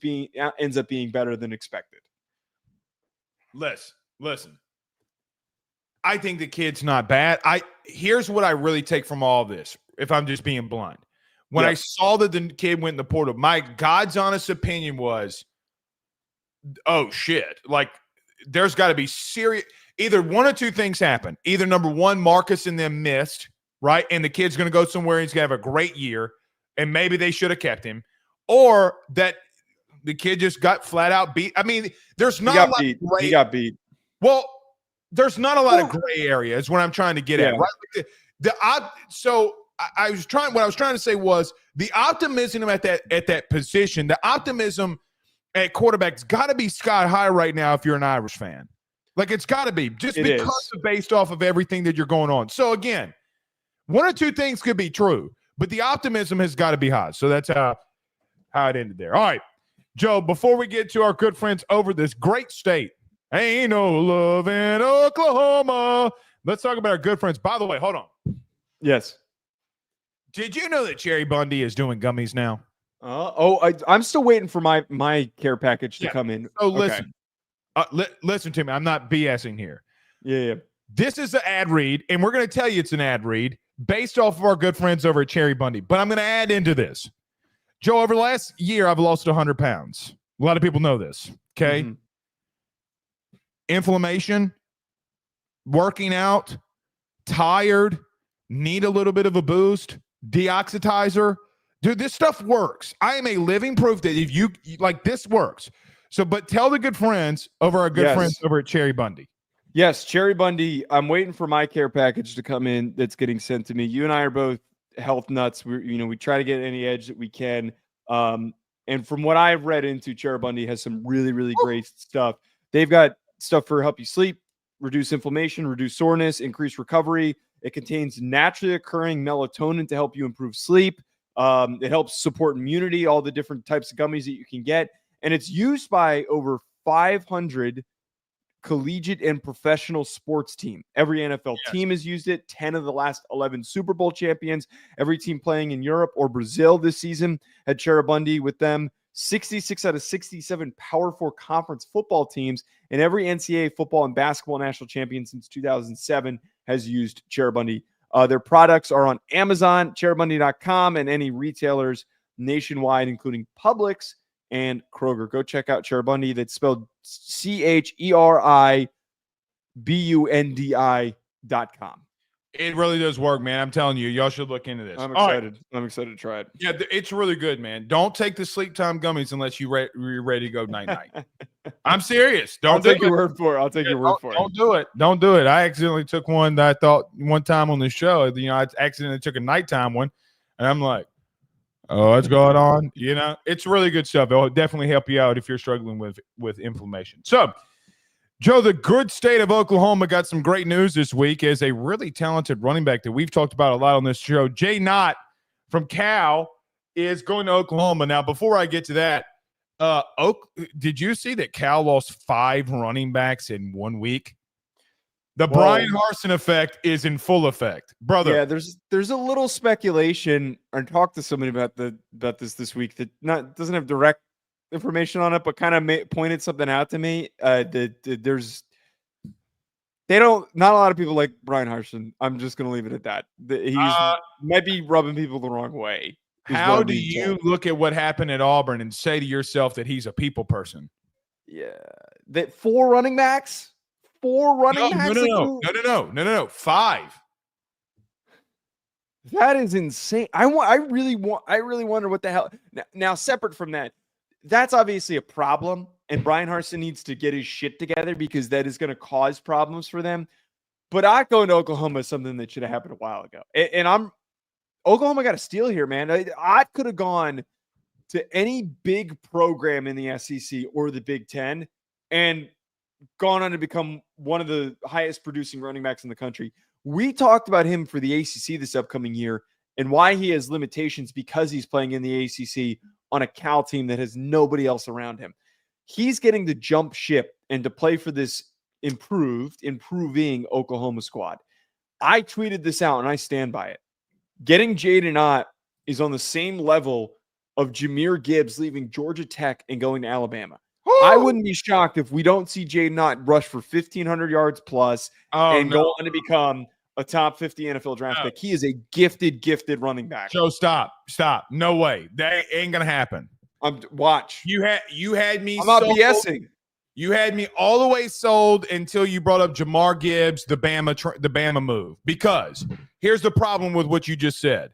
ends up being better than expected. Listen. I think the kid's not bad. Here's what I really take from all this, if I'm just being blunt. When I saw that the kid went in the portal, my God's honest opinion was, oh, shit. Like, there's got to be serious – either one or two things happen. Either, number one, Marcus and them missed, right? And the kid's going to go somewhere and he's going to have a great year, and maybe they should have kept him. Or that the kid just got flat out beat. I mean, there's not a lot of gray. He got beat. Well, there's not a lot of gray area is what I'm trying to get at, right? What I was trying to say was the optimism at that position, the optimism at quarterback's got to be sky high right now if you're an Irish fan. Like, it's got to be just because of based off of everything that you're going on. So again, one or two things could be true, but the optimism has got to be high. So that's how it ended there. All right, Joe, before we get to our good friends over this great state, ain't no love in Oklahoma. Let's talk about our good friends. By the way, hold on. Yes. Did you know that Cheribundi is doing gummies now? I'm still waiting for my care package to come in. So listen. Listen to me. I'm not BSing here. Yeah. This is an ad read, and we're going to tell you it's an ad read based off of our good friends over at Cheribundi. But I'm going to add into this. Joe, over the last year, I've lost 100 pounds. A lot of people know this, okay? Mm-hmm. Inflammation, working out, tired, need a little bit of a boost, deoxitizer. Dude, this stuff works. I am a living proof that if you like, this works. So, but tell the good friends over our good friends over at Cheribundi. Yes, Cheribundi. I'm waiting for my care package to come in. That's getting sent to me. You and I are both health nuts. We try to get any edge that we can. And from what I've read into, Cheribundi has some really, really great stuff. They've got stuff for help you sleep, reduce inflammation, reduce soreness, increase recovery. It contains naturally occurring melatonin to help you improve sleep. It helps support immunity, all the different types of gummies that you can get. And it's used by over 500 collegiate and professional sports team. Every NFL team has used it. 10 of the last 11 Super Bowl champions. Every team playing in Europe or Brazil this season had Cheribundi with them. 66 out of 67 Power 4 conference football teams and every NCAA football and basketball national champion since 2007 has used Cheribundi. Their products are on Amazon, cheribundi.com, and any retailers nationwide, including Publix and Kroger. Go check out Cheribundi. That's spelled CHERIBUNDI.com. It really does work, man. I'm telling you, y'all should look into this. I'm excited. Right. I'm excited to try it. Yeah, it's really good, man. Don't take the sleep time gummies unless you're ready to go night-night. I'm serious. I'll take your word for it. I'll take your word for it. Don't do it. Don't do it. I accidentally took one that I thought one time on the show. I accidentally took a nighttime one, and I'm like, oh, what's going on? It's really good stuff. It'll definitely help you out if you're struggling with inflammation. So, Joe, the good state of Oklahoma got some great news this week as a really talented running back that we've talked about a lot on this show. Jaydn Ott from Cal is going to Oklahoma. Now, before I get to that, did you see that Cal lost 5 running backs in 1 week? The Brian Harsin effect is in full effect, brother. Yeah, there's a little speculation. I talked to somebody about this week that doesn't have direct information on it, but kind of pointed something out to me. Not a lot of people like Brian Harsin. I'm just going to leave it at that. He might be rubbing people the wrong way. How do you look at what happened at Auburn and say to yourself that he's a people person? Yeah, that 4 running backs. 4 running backs? No. 5. That is insane. I really wonder what the hell. Now, separate from that, that's obviously a problem, and Brian Harsin needs to get his shit together because that is going to cause problems for them. But Ott going to Oklahoma is something that should have happened a while ago. And Oklahoma got a steal here, man. I could have gone to any big program in the SEC or the Big Ten and gone on to become one of the highest producing running backs in the country. We talked about him for the ACC this upcoming year and why he has limitations because he's playing in the ACC on a Cal team that has nobody else around him. He's getting to jump ship and to play for this improving Oklahoma squad. I tweeted this out and I stand by it. Getting Jaydn Ott is on the same level of Jahmyr Gibbs leaving Georgia Tech and going to Alabama. Woo! I wouldn't be shocked if we don't see Jaydn Ott rush for 1,500 yards plus and go on to become a top 50 NFL draft pick. He is a gifted running back. Joe, stop. No way. That ain't gonna happen. Watch. You had me. I'm not BSing. You had me all the way sold until you brought up Jahmyr Gibbs, the Bama move. Because here's the problem with what you just said.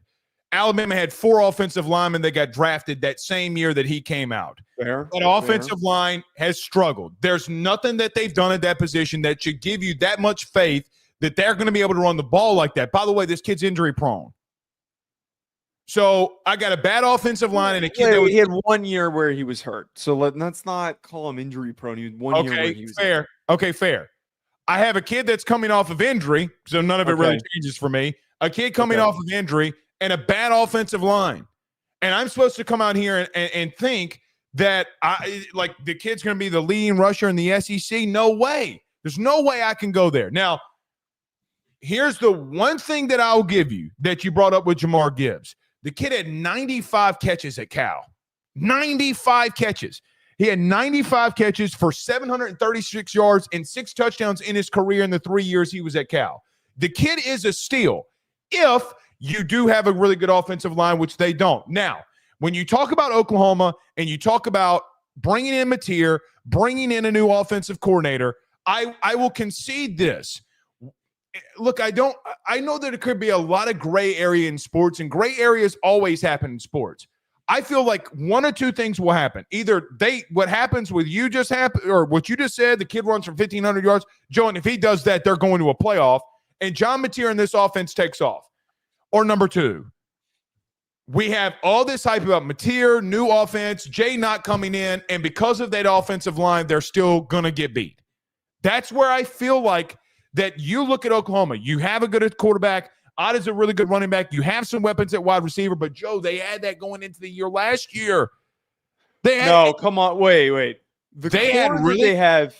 Alabama had 4 offensive linemen that got drafted that same year that he came out. That offensive line has struggled. There's nothing that they've done at that position that should give you that much faith that they're going to be able to run the ball like that. By the way, this kid's injury prone. So I got a bad offensive line and a kid that he had 1 year where he was hurt. So let's not call him injury prone. He had 1 year where he was fair. hurt. Okay, fair. I have a kid that's coming off of injury, so none of it really changes for me. A kid coming off of injury and a bad offensive line. And I'm supposed to come out here and think that the kid's going to be the leading rusher in the SEC. No way. There's no way I can go there. Now, here's the one thing that I'll give you that you brought up with Jahmyr Gibbs. The kid had 95 catches at Cal. 95 catches. He had 95 catches for 736 yards and 6 touchdowns in his career in the 3 years he was at Cal. The kid is a steal if you do have a really good offensive line, which they don't. Now, when you talk about Oklahoma and you talk about bringing in Mateer, bringing in a new offensive coordinator, I will concede this. Look, I know that it could be a lot of gray area in sports, and gray areas always happen in sports. I feel like one or two things will happen. Either what happens with you just happened, or what you just said, the kid runs for 1,500 yards. Joe, and if he does that, they're going to a playoff, and John Mateer in this offense takes off. Or number two, we have all this hype about Mateer, new offense, Jaydn Ott coming in, and because of that offensive line, they're still going to get beat. That's where I feel like that you look at Oklahoma. You have a good quarterback. Ott is a really good running back. You have some weapons at wide receiver, but Joe, they had that going into the year last year. Come on, wait. They have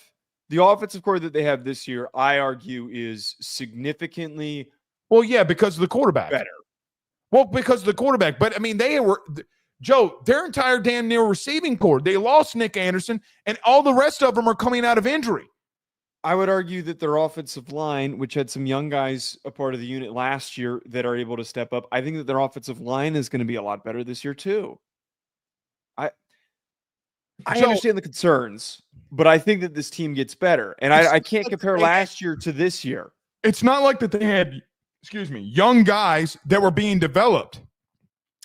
the offensive core that they have this year, I argue, is significantly because of the quarterback. Better. Well, because of the quarterback. But I mean, Joe, their entire damn near receiving core. They lost Nick Anderson, and all the rest of them are coming out of injury. I would argue that their offensive line, which had some young guys a part of the unit last year that are able to step up, I think that their offensive line is going to be a lot better this year too. I understand the concerns, but I think that this team gets better. And I can't compare last year to this year. It's not like that they had, young guys that were being developed.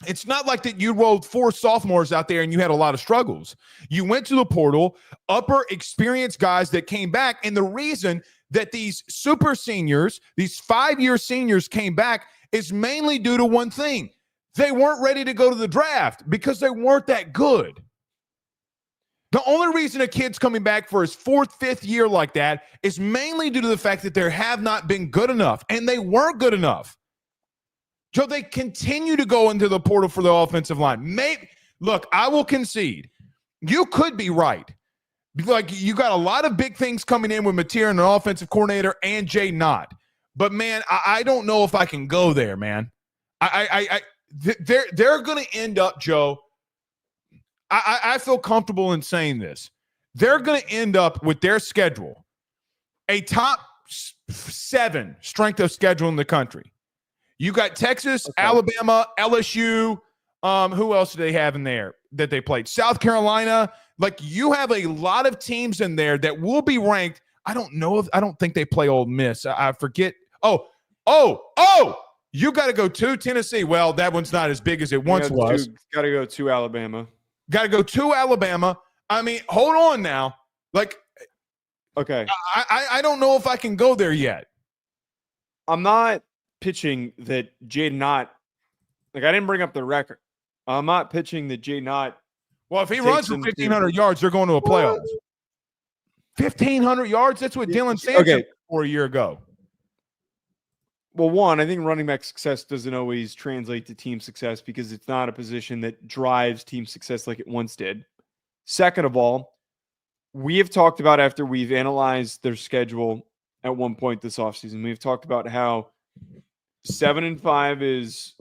It's not like that you rolled 4 sophomores out there and you had a lot of struggles. You went to the portal, upper experienced guys that came back. And the reason that these super seniors, these 5-year seniors came back is mainly due to one thing. They weren't ready to go to the draft because they weren't that good. The only reason a kid's coming back for his 4th, 5th year like that is mainly due to the fact that they have not been good enough, and they weren't good enough. Joe, they continue to go into the portal for the offensive line. Look, I will concede. You could be right. Like, you got a lot of big things coming in with Mateer and an offensive coordinator and Jaydn Ott. But, man, I don't know if I can go there, man. They're going to end up, Joe, I feel comfortable in saying this. They're going to end up with their schedule, a top 7 strength of schedule in the country. You got Texas, Alabama, LSU. Who else do they have in there that they played? South Carolina. Like, you have a lot of teams in there that will be ranked. I don't think they play Ole Miss. I forget. Oh, you got to go to Tennessee. Well, that one's not as big as it once was. Got to go to Alabama. Got to go to Alabama. I mean, hold on now. Like, okay. I don't know if I can go there yet. I'm not pitching that Jaydn Ott Like, I didn't bring up the record. I'm not pitching that Jaydn Ott. Well, if he runs for 1,500 yards, they're going to a playoff. 1,500 yards? That's what DeLeone Sanchez for a year ago. Well, one, I think running back success doesn't always translate to team success because it's not a position that drives team success like it once did. Second of all, we have talked about, after we've analyzed their schedule at one point this offseason, we've talked about how 7-5 is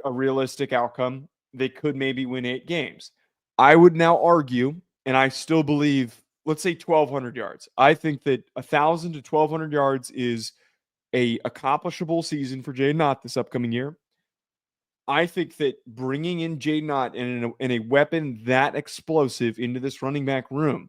a realistic outcome. They could maybe win 8 games. I would now argue, and I still believe, let's say 1,200 yards. I think that 1,000 to 1,200 yards is a accomplishable season for Jaydn Ott this upcoming year. I think that bringing in Jaydn Ott and a weapon that explosive into this running back room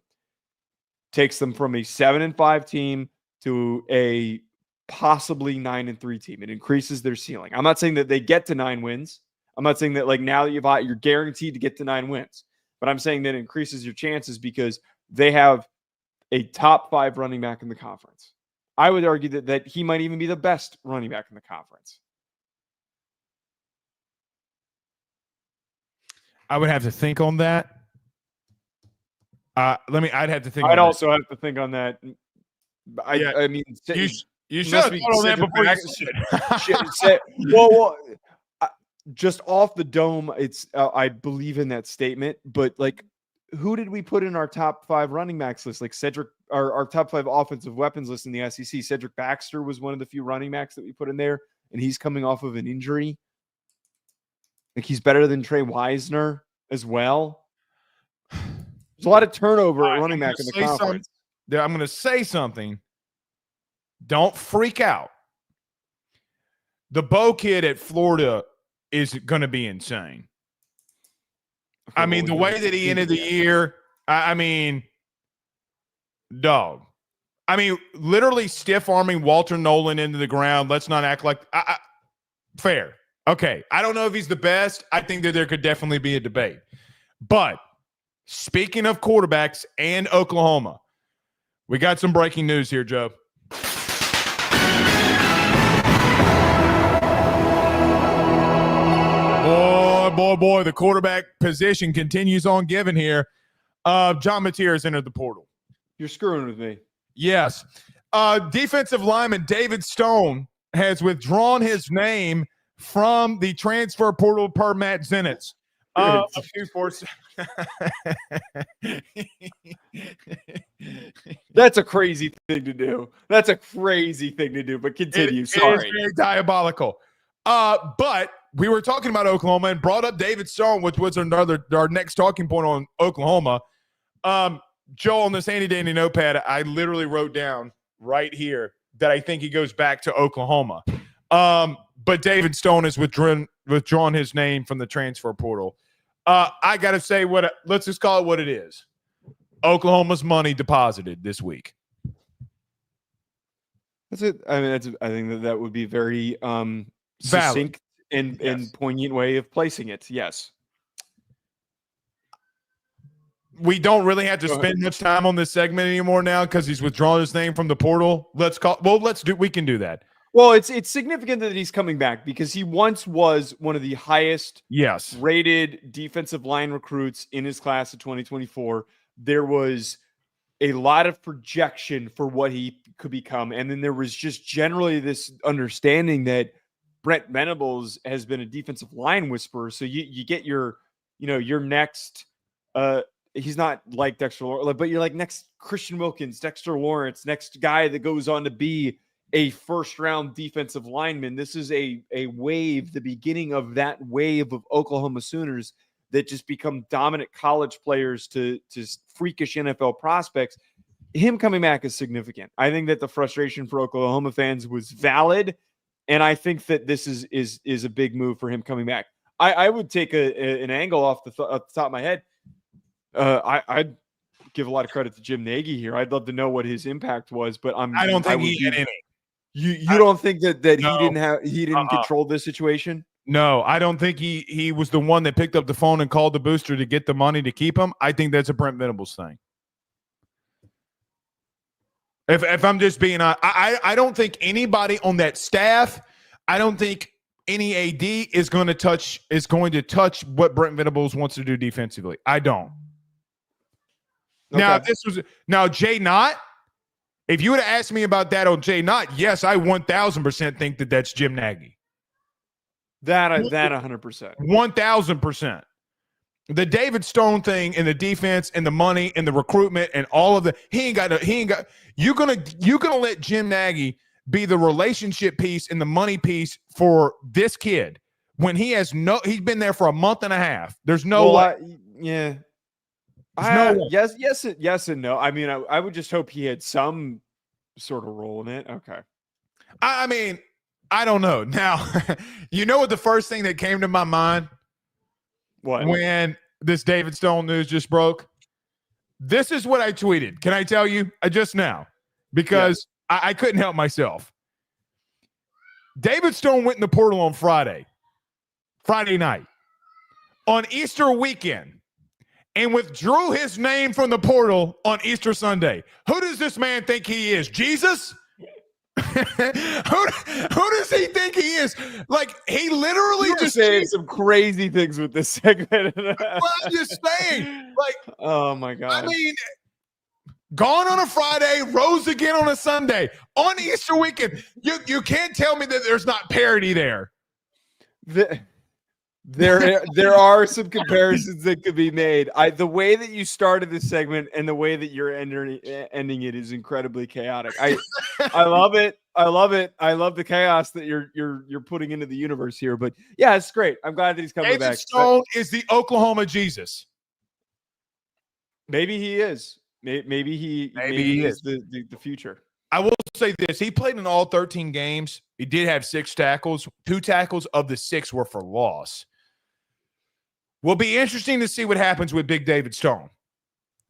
takes them from a 7-5 team to a possibly 9-3 team. It increases their ceiling. I'm not saying that they get to 9 wins. I'm not saying that, like, now that you're guaranteed to get to 9 wins, but I'm saying that it increases your chances because they have a top 5 running back in the conference. I would argue that he might even be the best running back in the conference. I would have to think on that. I'd have to think. I'd also have to think on that. I mean, you should have thought on that before you well, just off the dome, it's I believe in that statement, but like, who did we put in our top 5 running backs list? Like Cedric, our top 5 offensive weapons list in the SEC. Cedric Baxter was one of the few running backs that we put in there, and he's coming off of an injury. Like, he's better than Trey Wisner as well. There's a lot of turnover at running back in the conference. I'm going to say something. Don't freak out. The Bo kid at Florida is going to be insane. I mean, the way that he ended the year, I mean, dog. I mean, literally stiff-arming Walter Nolan into the ground. Let's not act like fair. Okay, I don't know if he's the best. I think that there could definitely be a debate. But speaking of quarterbacks and Oklahoma, we got some breaking news here, Joe. Boy, the quarterback position continues on giving here. John Mateer has entered the portal. You're screwing with me. Yes. Defensive lineman David Stone has withdrawn his name from the transfer portal per Matt Zenitz. That's a crazy thing to do. But continue. Sorry. It's very diabolical. But we were talking about Oklahoma and brought up David Stone, which was our next talking point on Oklahoma. Joe, on this handy dandy notepad, I literally wrote down right here that I think he goes back to Oklahoma. But David Stone has withdrawn his name from the transfer portal. I got to say, let's just call it what it is. Oklahoma's money deposited this week. That's it. I mean, I think that would be very succinct and poignant way of placing it. Yes. We don't really have to spend much time on this segment anymore now because he's withdrawn his name from the portal. We can do that. Well, it's significant that he's coming back because he once was one of the highest rated defensive line recruits in his class of 2024. There was a lot of projection for what he could become. And then there was just generally this understanding that Brent Venables has been a defensive line whisperer. So you get your next he's not like Dexter Lawrence, but you're like next Christian Wilkins, Dexter Lawrence, next guy that goes on to be a first-round defensive lineman. This is a wave, the beginning of that wave of Oklahoma Sooners that just become dominant college players to freakish NFL prospects. Him coming back is significant. I think that the frustration for Oklahoma fans was valid, and I think that this is a big move for him coming back. I would take an angle off the top of my head. I'd give a lot of credit to Jim Nagy here. I'd love to know what his impact was, but I don't think he had any. You don't think that he didn't control this situation? No, I don't think he was the one that picked up the phone and called the booster to get the money to keep him. I think that's a Brent Venables thing. If I'm just being honest, I don't think anybody on that staff, I don't think any AD is going to touch what Brent Venables wants to do defensively. I don't. Okay. Now Jaydn Ott. If you would have asked me about that on Jaydn Ott, yes, I 1,000% think that's Jim Nagy. That 100%. 1,000%. The David Stone thing and the defense and the money and the recruitment and all of you're gonna let Jim Nagy be the relationship piece and the money piece for this kid when he's been there for a month and a half. There's no way. Yes and no. I mean, I would just hope he had some sort of role in it. Okay. I mean, I don't know. Now, you know what the first thing that came to my mind? What? When this David Stone news just broke? This is what I tweeted. Can I tell you just now? Because I couldn't help myself. David Stone went in the portal on Friday night, on Easter weekend, and withdrew his name from the portal on Easter Sunday. Who does this man think he is? Jesus? who does he think he is? Like, he literally just saying some crazy things with this segment. Well, I'm just saying, like, oh my God. I mean, gone on a Friday, rose again on a Sunday, on Easter weekend. You can't tell me that there's not parity there. There are some comparisons that could be made. The way that you started this segment and the way that you're ending it is incredibly chaotic. I love it. I love it. I love the chaos that you're putting into the universe here. But yeah, it's great. I'm glad that he's coming back. David Stone is the Oklahoma Jesus. Maybe he is. Maybe he is the future. I will say this. He played in all 13 games. He did have 6 tackles. 2 tackles of the 6 were for loss. Will be interesting to see what happens with Big David Stone,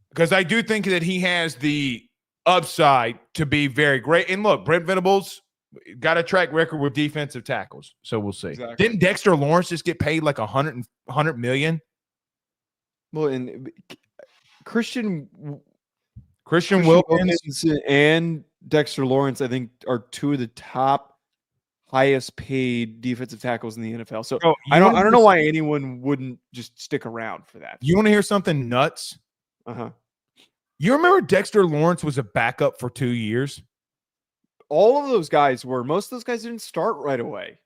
because I do think that he has the upside to be very great. And look, Brent Venables got a track record with defensive tackles, so we'll see. Exactly. Didn't Dexter Lawrence just get paid like $100 million? Well, and Christian Wilkins and Dexter Lawrence, I think, are 2 of the top highest paid defensive tackles in the NFL. So I don't know why anyone wouldn't just stick around for that. You want to hear something nuts? Uh-huh. You remember Dexter Lawrence was a backup for 2 years? All of those guys were. Most of those guys didn't start right away.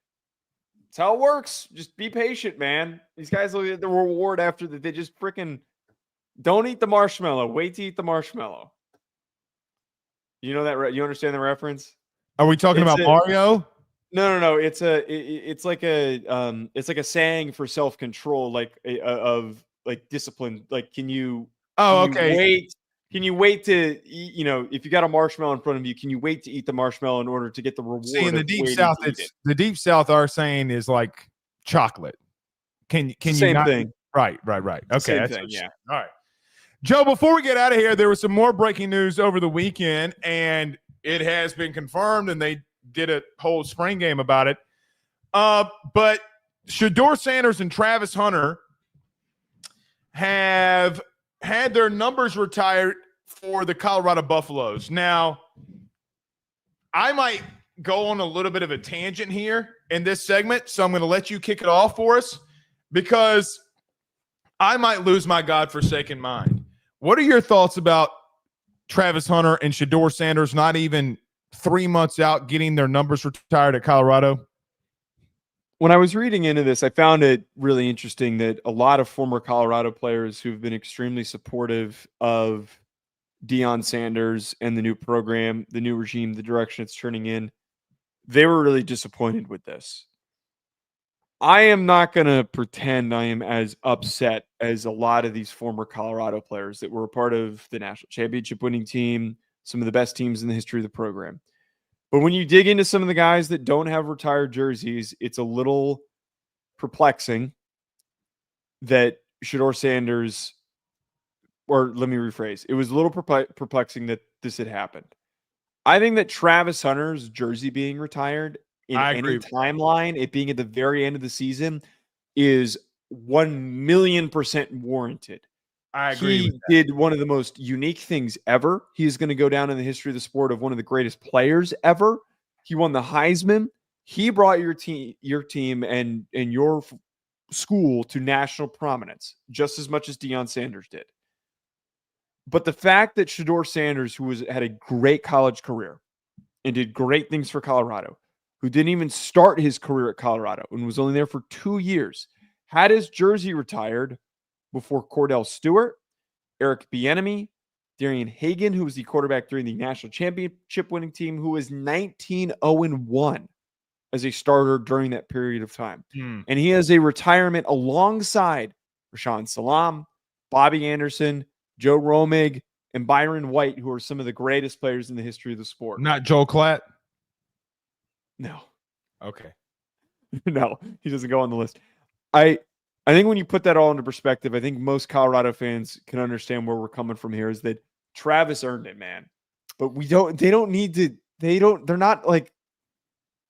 That's how it works. Just be patient, man. These guys will get the reward after that. They just freaking don't eat the marshmallow. Wait to eat the marshmallow. You know that? You understand the reference? Are we talking about Mario? No. It's like a saying for self-control, of discipline. Like, can you wait? Can you wait to eat, if you got a marshmallow in front of you, can you wait to eat the marshmallow in order to get the reward? See, in the Deep South, the Deep South, our saying is like chocolate. Can same you thing? Right. Okay, same thing. Yeah. All right, Joe. Before we get out of here, there was some more breaking news over the weekend, and it has been confirmed, and they did a whole spring game about it. But Shedeur Sanders and Travis Hunter have had their numbers retired for the Colorado Buffaloes. Now, I might go on a little bit of a tangent here in this segment, so I'm going to let you kick it off for us, because I might lose my godforsaken mind. What are your thoughts about Travis Hunter and Shedeur Sanders not even 3 months out getting their numbers retired at Colorado? When I was reading into this, I found it really interesting that a lot of former Colorado players who've been extremely supportive of Deion Sanders and the new program, the new regime, the direction it's turning in, they were really disappointed with this. I am not going to pretend I am as upset as a lot of these former Colorado players that were a part of the national championship winning team, some of the best teams in the history of the program. But when you dig into some of the guys that don't have retired jerseys, it's a little perplexing that Shedeur Sanders, or let me rephrase, it was a little perplexing that this had happened. I think that Travis Hunter's jersey being retired in any timeline, it being at the very end of the season, is 1,000,000% warranted. I agree. He did one of the most unique things ever. He's going to go down in the history of the sport of one of the greatest players ever. He won the Heisman. He brought your team and your school to national prominence just as much as DeLeone Sanders did. But the fact that Shedeur Sanders, who had a great college career and did great things for Colorado, who didn't even start his career at Colorado and was only there for 2 years, had his jersey retired before Cordell Stewart, Eric Bieniemy, Darian Hagan, who was the quarterback during the national championship winning team, who was 19-0-1 as a starter during that period of time. And he has a retirement alongside Rashaan Salam, Bobby Anderson, Joe Romig, and Byron White, who are some of the greatest players in the history of the sport. Not Joel Klatt? No. Okay. No, he doesn't go on the list. I think when you put that all into perspective, I think most Colorado fans can understand where we're coming from here is that Travis earned it, man. But they're not like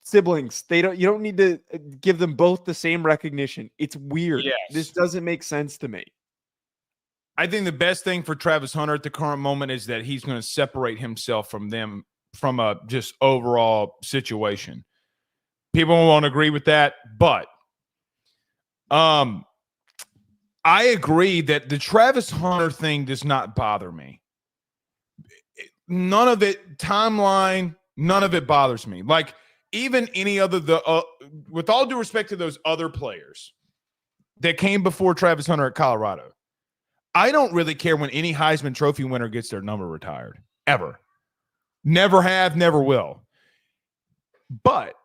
siblings. You don't need to give them both the same recognition. It's weird. Yes. This doesn't make sense to me. I think the best thing for Travis Hunter at the current moment is that he's going to separate himself from them from a just overall situation. People won't agree with that, but I agree that the Travis Hunter thing does not bother me. None of it, timeline, none of it bothers me. Like even any other, with all due respect to those other players that came before Travis Hunter at Colorado, I don't really care when any Heisman Trophy winner gets their number retired, ever. Never have, never will. But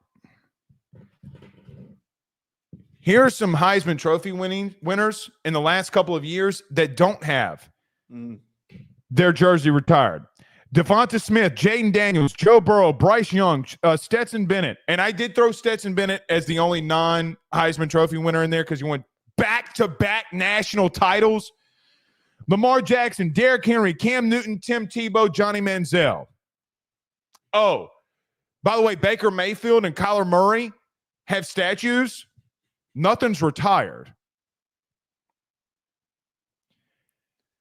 here are some Heisman Trophy winners in the last couple of years that don't have their jersey retired. Devonta Smith, Jaden Daniels, Joe Burrow, Bryce Young, Stetson Bennett. And I did throw Stetson Bennett as the only non-Heisman Trophy winner in there because he won back-to-back national titles. Lamar Jackson, Derrick Henry, Cam Newton, Tim Tebow, Johnny Manziel. Oh, by the way, Baker Mayfield and Kyler Murray have statues. Nothing's retired.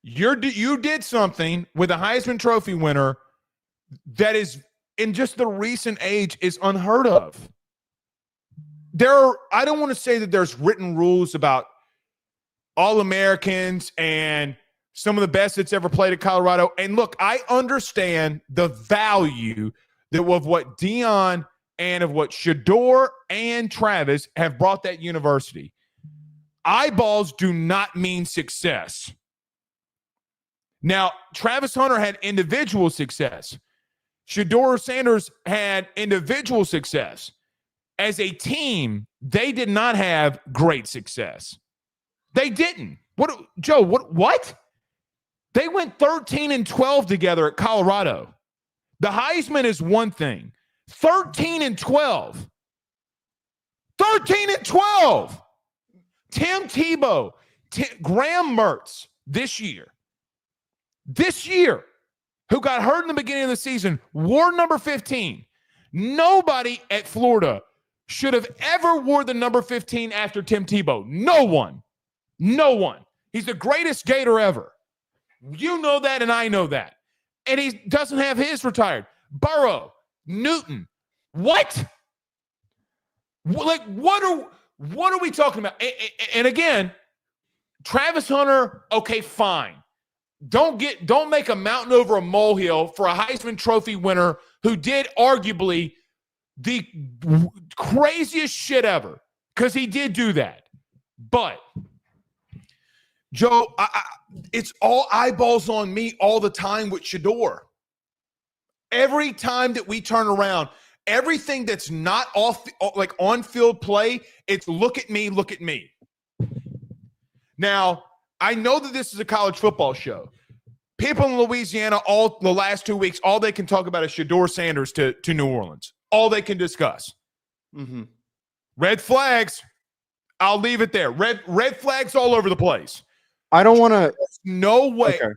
You did something with a Heisman Trophy winner that is, in just the recent age, is unheard of. I don't want to say that there's written rules about All-Americans and some of the best that's ever played at Colorado. And look, I understand the value of what Deion and of what Shedeur and Travis have brought that university. Eyeballs do not mean success. Now, Travis Hunter had individual success. Shedeur Sanders had individual success. As a team, they did not have great success. They didn't. Joe, what? They went 13-12 together at Colorado. The Heisman is one thing. 13-12. 13-12. Tim Tebow, Graham Mertz this year, who got hurt in the beginning of the season, wore number 15. Nobody at Florida should have ever wore the number 15 after Tim Tebow. No one. He's the greatest Gator ever. You know that, and I know that. And he doesn't have his retired. Burrow, Newton. What? Like, what are we talking about? And again, Travis Hunter, okay, fine. Don't make a mountain over a molehill for a Heisman Trophy winner who did arguably the craziest shit ever, because he did do that. But Joe, it's all eyeballs on me all the time with Shedeur. Every time that we turn around, everything that's not on-field play, it's look at me. Now, I know that this is a college football show. People in Louisiana, all the last 2 weeks, all they can talk about is Shedeur Sanders to New Orleans. All they can discuss. Mm-hmm. Red flags, I'll leave it there. Red flags all over the place. I don't want to. No way. Okay.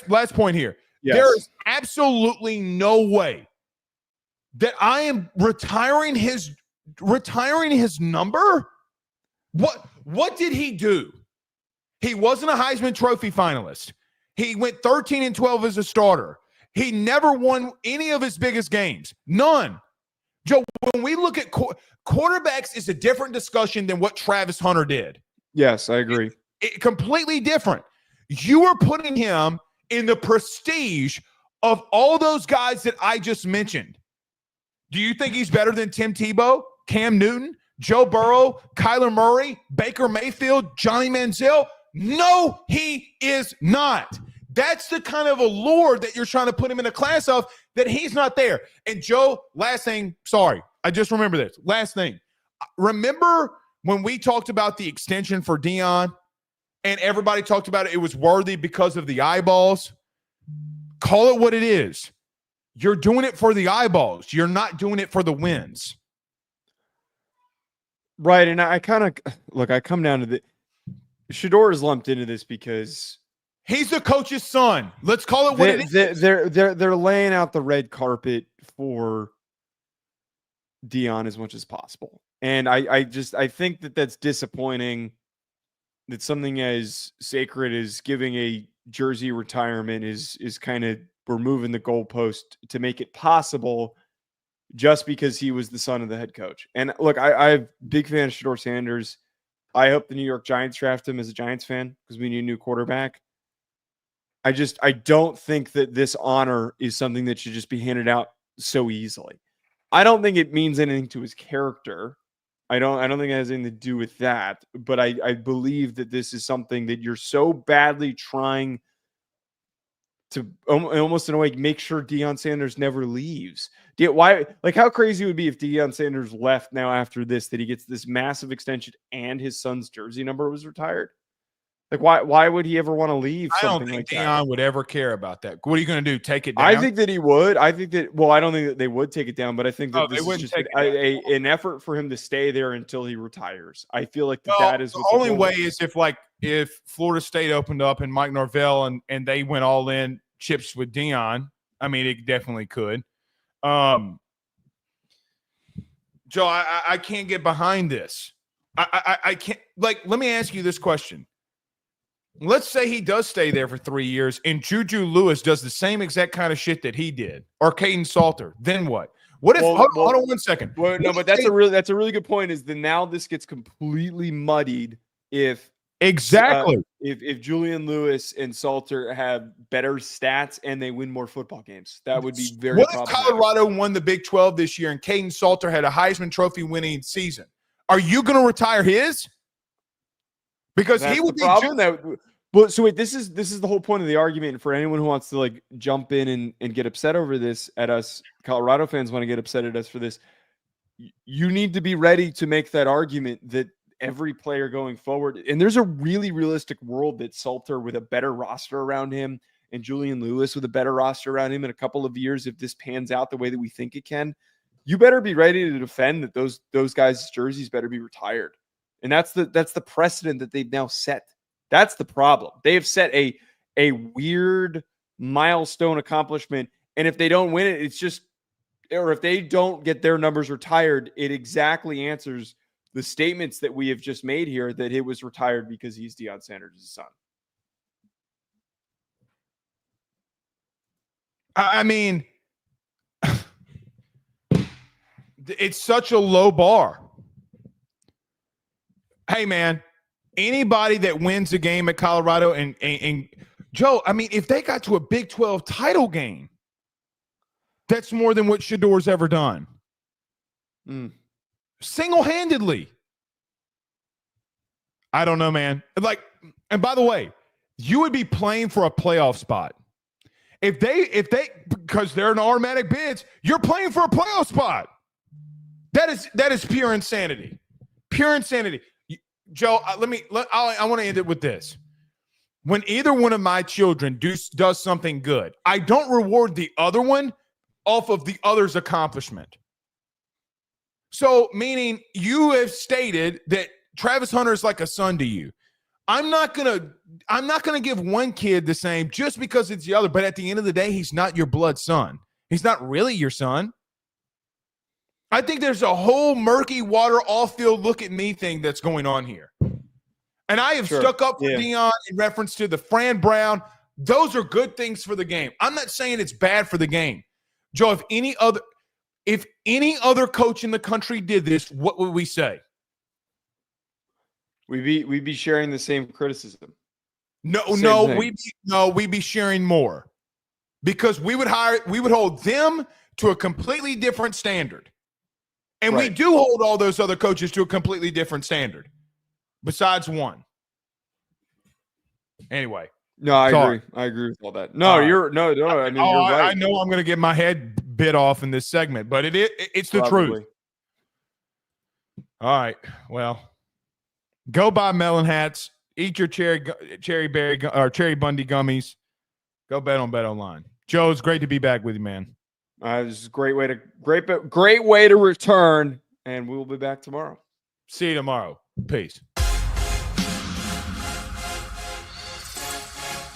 Last point here. Yes. There is absolutely no way that I am retiring his number. What did he do? He wasn't a Heisman Trophy finalist. He went 13-12 as a starter. He never won any of his biggest games. None. Joe, when we look at quarterbacks, is a different discussion than what Travis Hunter did. Yes, I agree. Completely different. You are putting him in the prestige of all those guys that I just mentioned. Do you think he's better than Tim Tebow, Cam Newton, Joe Burrow, Kyler Murray, Baker Mayfield, Johnny Manziel? No, he is not. That's the kind of allure that you're trying to put him in a class of, that he's not there. And Joe, last thing, sorry, I just remember this. Last thing. Remember when we talked about the extension for Deion and everybody talked about it was worthy because of the eyeballs? Call it what it is. You're doing it for the eyeballs. You're not doing it for the wins. Right, and I kind of look. I come down to the Shedeur is lumped into this because he's the coach's son. Let's call it what it is. They're laying out the red carpet for Deion as much as possible, and I think that's disappointing. That something as sacred as giving a jersey retirement is kind of, we're moving the goalpost to make it possible just because he was the son of the head coach. And look, I'm a big fan of Shedeur Sanders. I hope the New York Giants draft him as a Giants fan because we need a new quarterback. I don't think that this honor is something that should just be handed out so easily. I don't think it means anything to his character. I don't think it has anything to do with that. But I believe that this is something that you're so badly trying to almost in a way make sure Deion Sanders never leaves. Why? Like, how crazy it would be if Deion Sanders left now after this, that he gets this massive extension and his son's jersey number was retired? Like, why would he ever want to leave? I don't think Deion would ever care about that. What are you going to do? Take it down? I think that he would. I think that. Well, I don't think that they would take it down, but I think that this is just an effort for him to stay there until he retires. I feel like that is the only way is if Florida State opened up and Mike Norvell and they went all in chips with Deion. I mean, it definitely could. Joe, I can't get behind this. I can't. Like, let me ask you this question. Let's say he does stay there for 3 years and Juju Lewis does the same exact kind of shit that he did, or Caden Salter. Then what? What if? Hold on 1 second. Well, no, but that's a really good point. Is that now this gets completely muddied if if Julian Lewis and Salter have better stats and they win more football games, that would be very. What if Colorado won the Big 12 this year and Caden Salter had a Heisman Trophy winning season? Are you going to retire his? Because he would be so wait, this is the whole point of the argument for anyone who wants to like jump in and get upset over this at us. Colorado fans want to get upset at us for this. You need to be ready to make that argument that every player going forward, and there's a really realistic world that Salter with a better roster around him and Julian Lewis with a better roster around him in a couple of years, if this pans out the way that we think it can, you better be ready to defend that those guys' jerseys better be retired. And that's the precedent that they've now set. That's the problem. They have set a weird milestone accomplishment. And if they don't win it, it's just, or if they don't get their numbers retired, it exactly answers the statements that we have just made here, that it was retired because he's Deion Sanders' son. I mean, it's such a low bar. Hey, man, anybody that wins a game at Colorado and Joe, I mean, if they got to a Big 12 title game, that's more than what Shedeur's ever done. Single-handedly. I don't know, man. Like, and by the way, you would be playing for a playoff spot. If they, because they're an automatic bids, you're playing for a playoff spot. That is pure insanity. Pure insanity. Joe, I want to end it with this. When either one of my children does something good, I don't reward the other one off of the other's accomplishment. So, meaning you have stated that Travis Hunter is like a son to you. I'm not gonna give one kid the same just because it's the other. But at the end of the day, he's not your blood son. He's not really your son. I think there's a whole murky water off-field look at me thing that's going on here. And I have stuck up for Deion in reference to the Fran Brown. Those are good things for the game. I'm not saying it's bad for the game. Joe, if any other If any other coach in the country did this, what would we say? We'd be sharing the same criticism. We'd be sharing more because we would hold them to a completely different standard. And we do hold all those other coaches to a completely different standard, besides one. Anyway. No, I agree. I agree with all that. No, you're right. I know I'm going to get my head bit off in this segment, but it's the truth. All right. Well, go buy Melin hats. Eat your cherry berry or Cheribundi gummies. Go bet on BetOnline. Joe, it's great to be back with you, man. This is a great way to return, and we will be back tomorrow. See you tomorrow. Peace.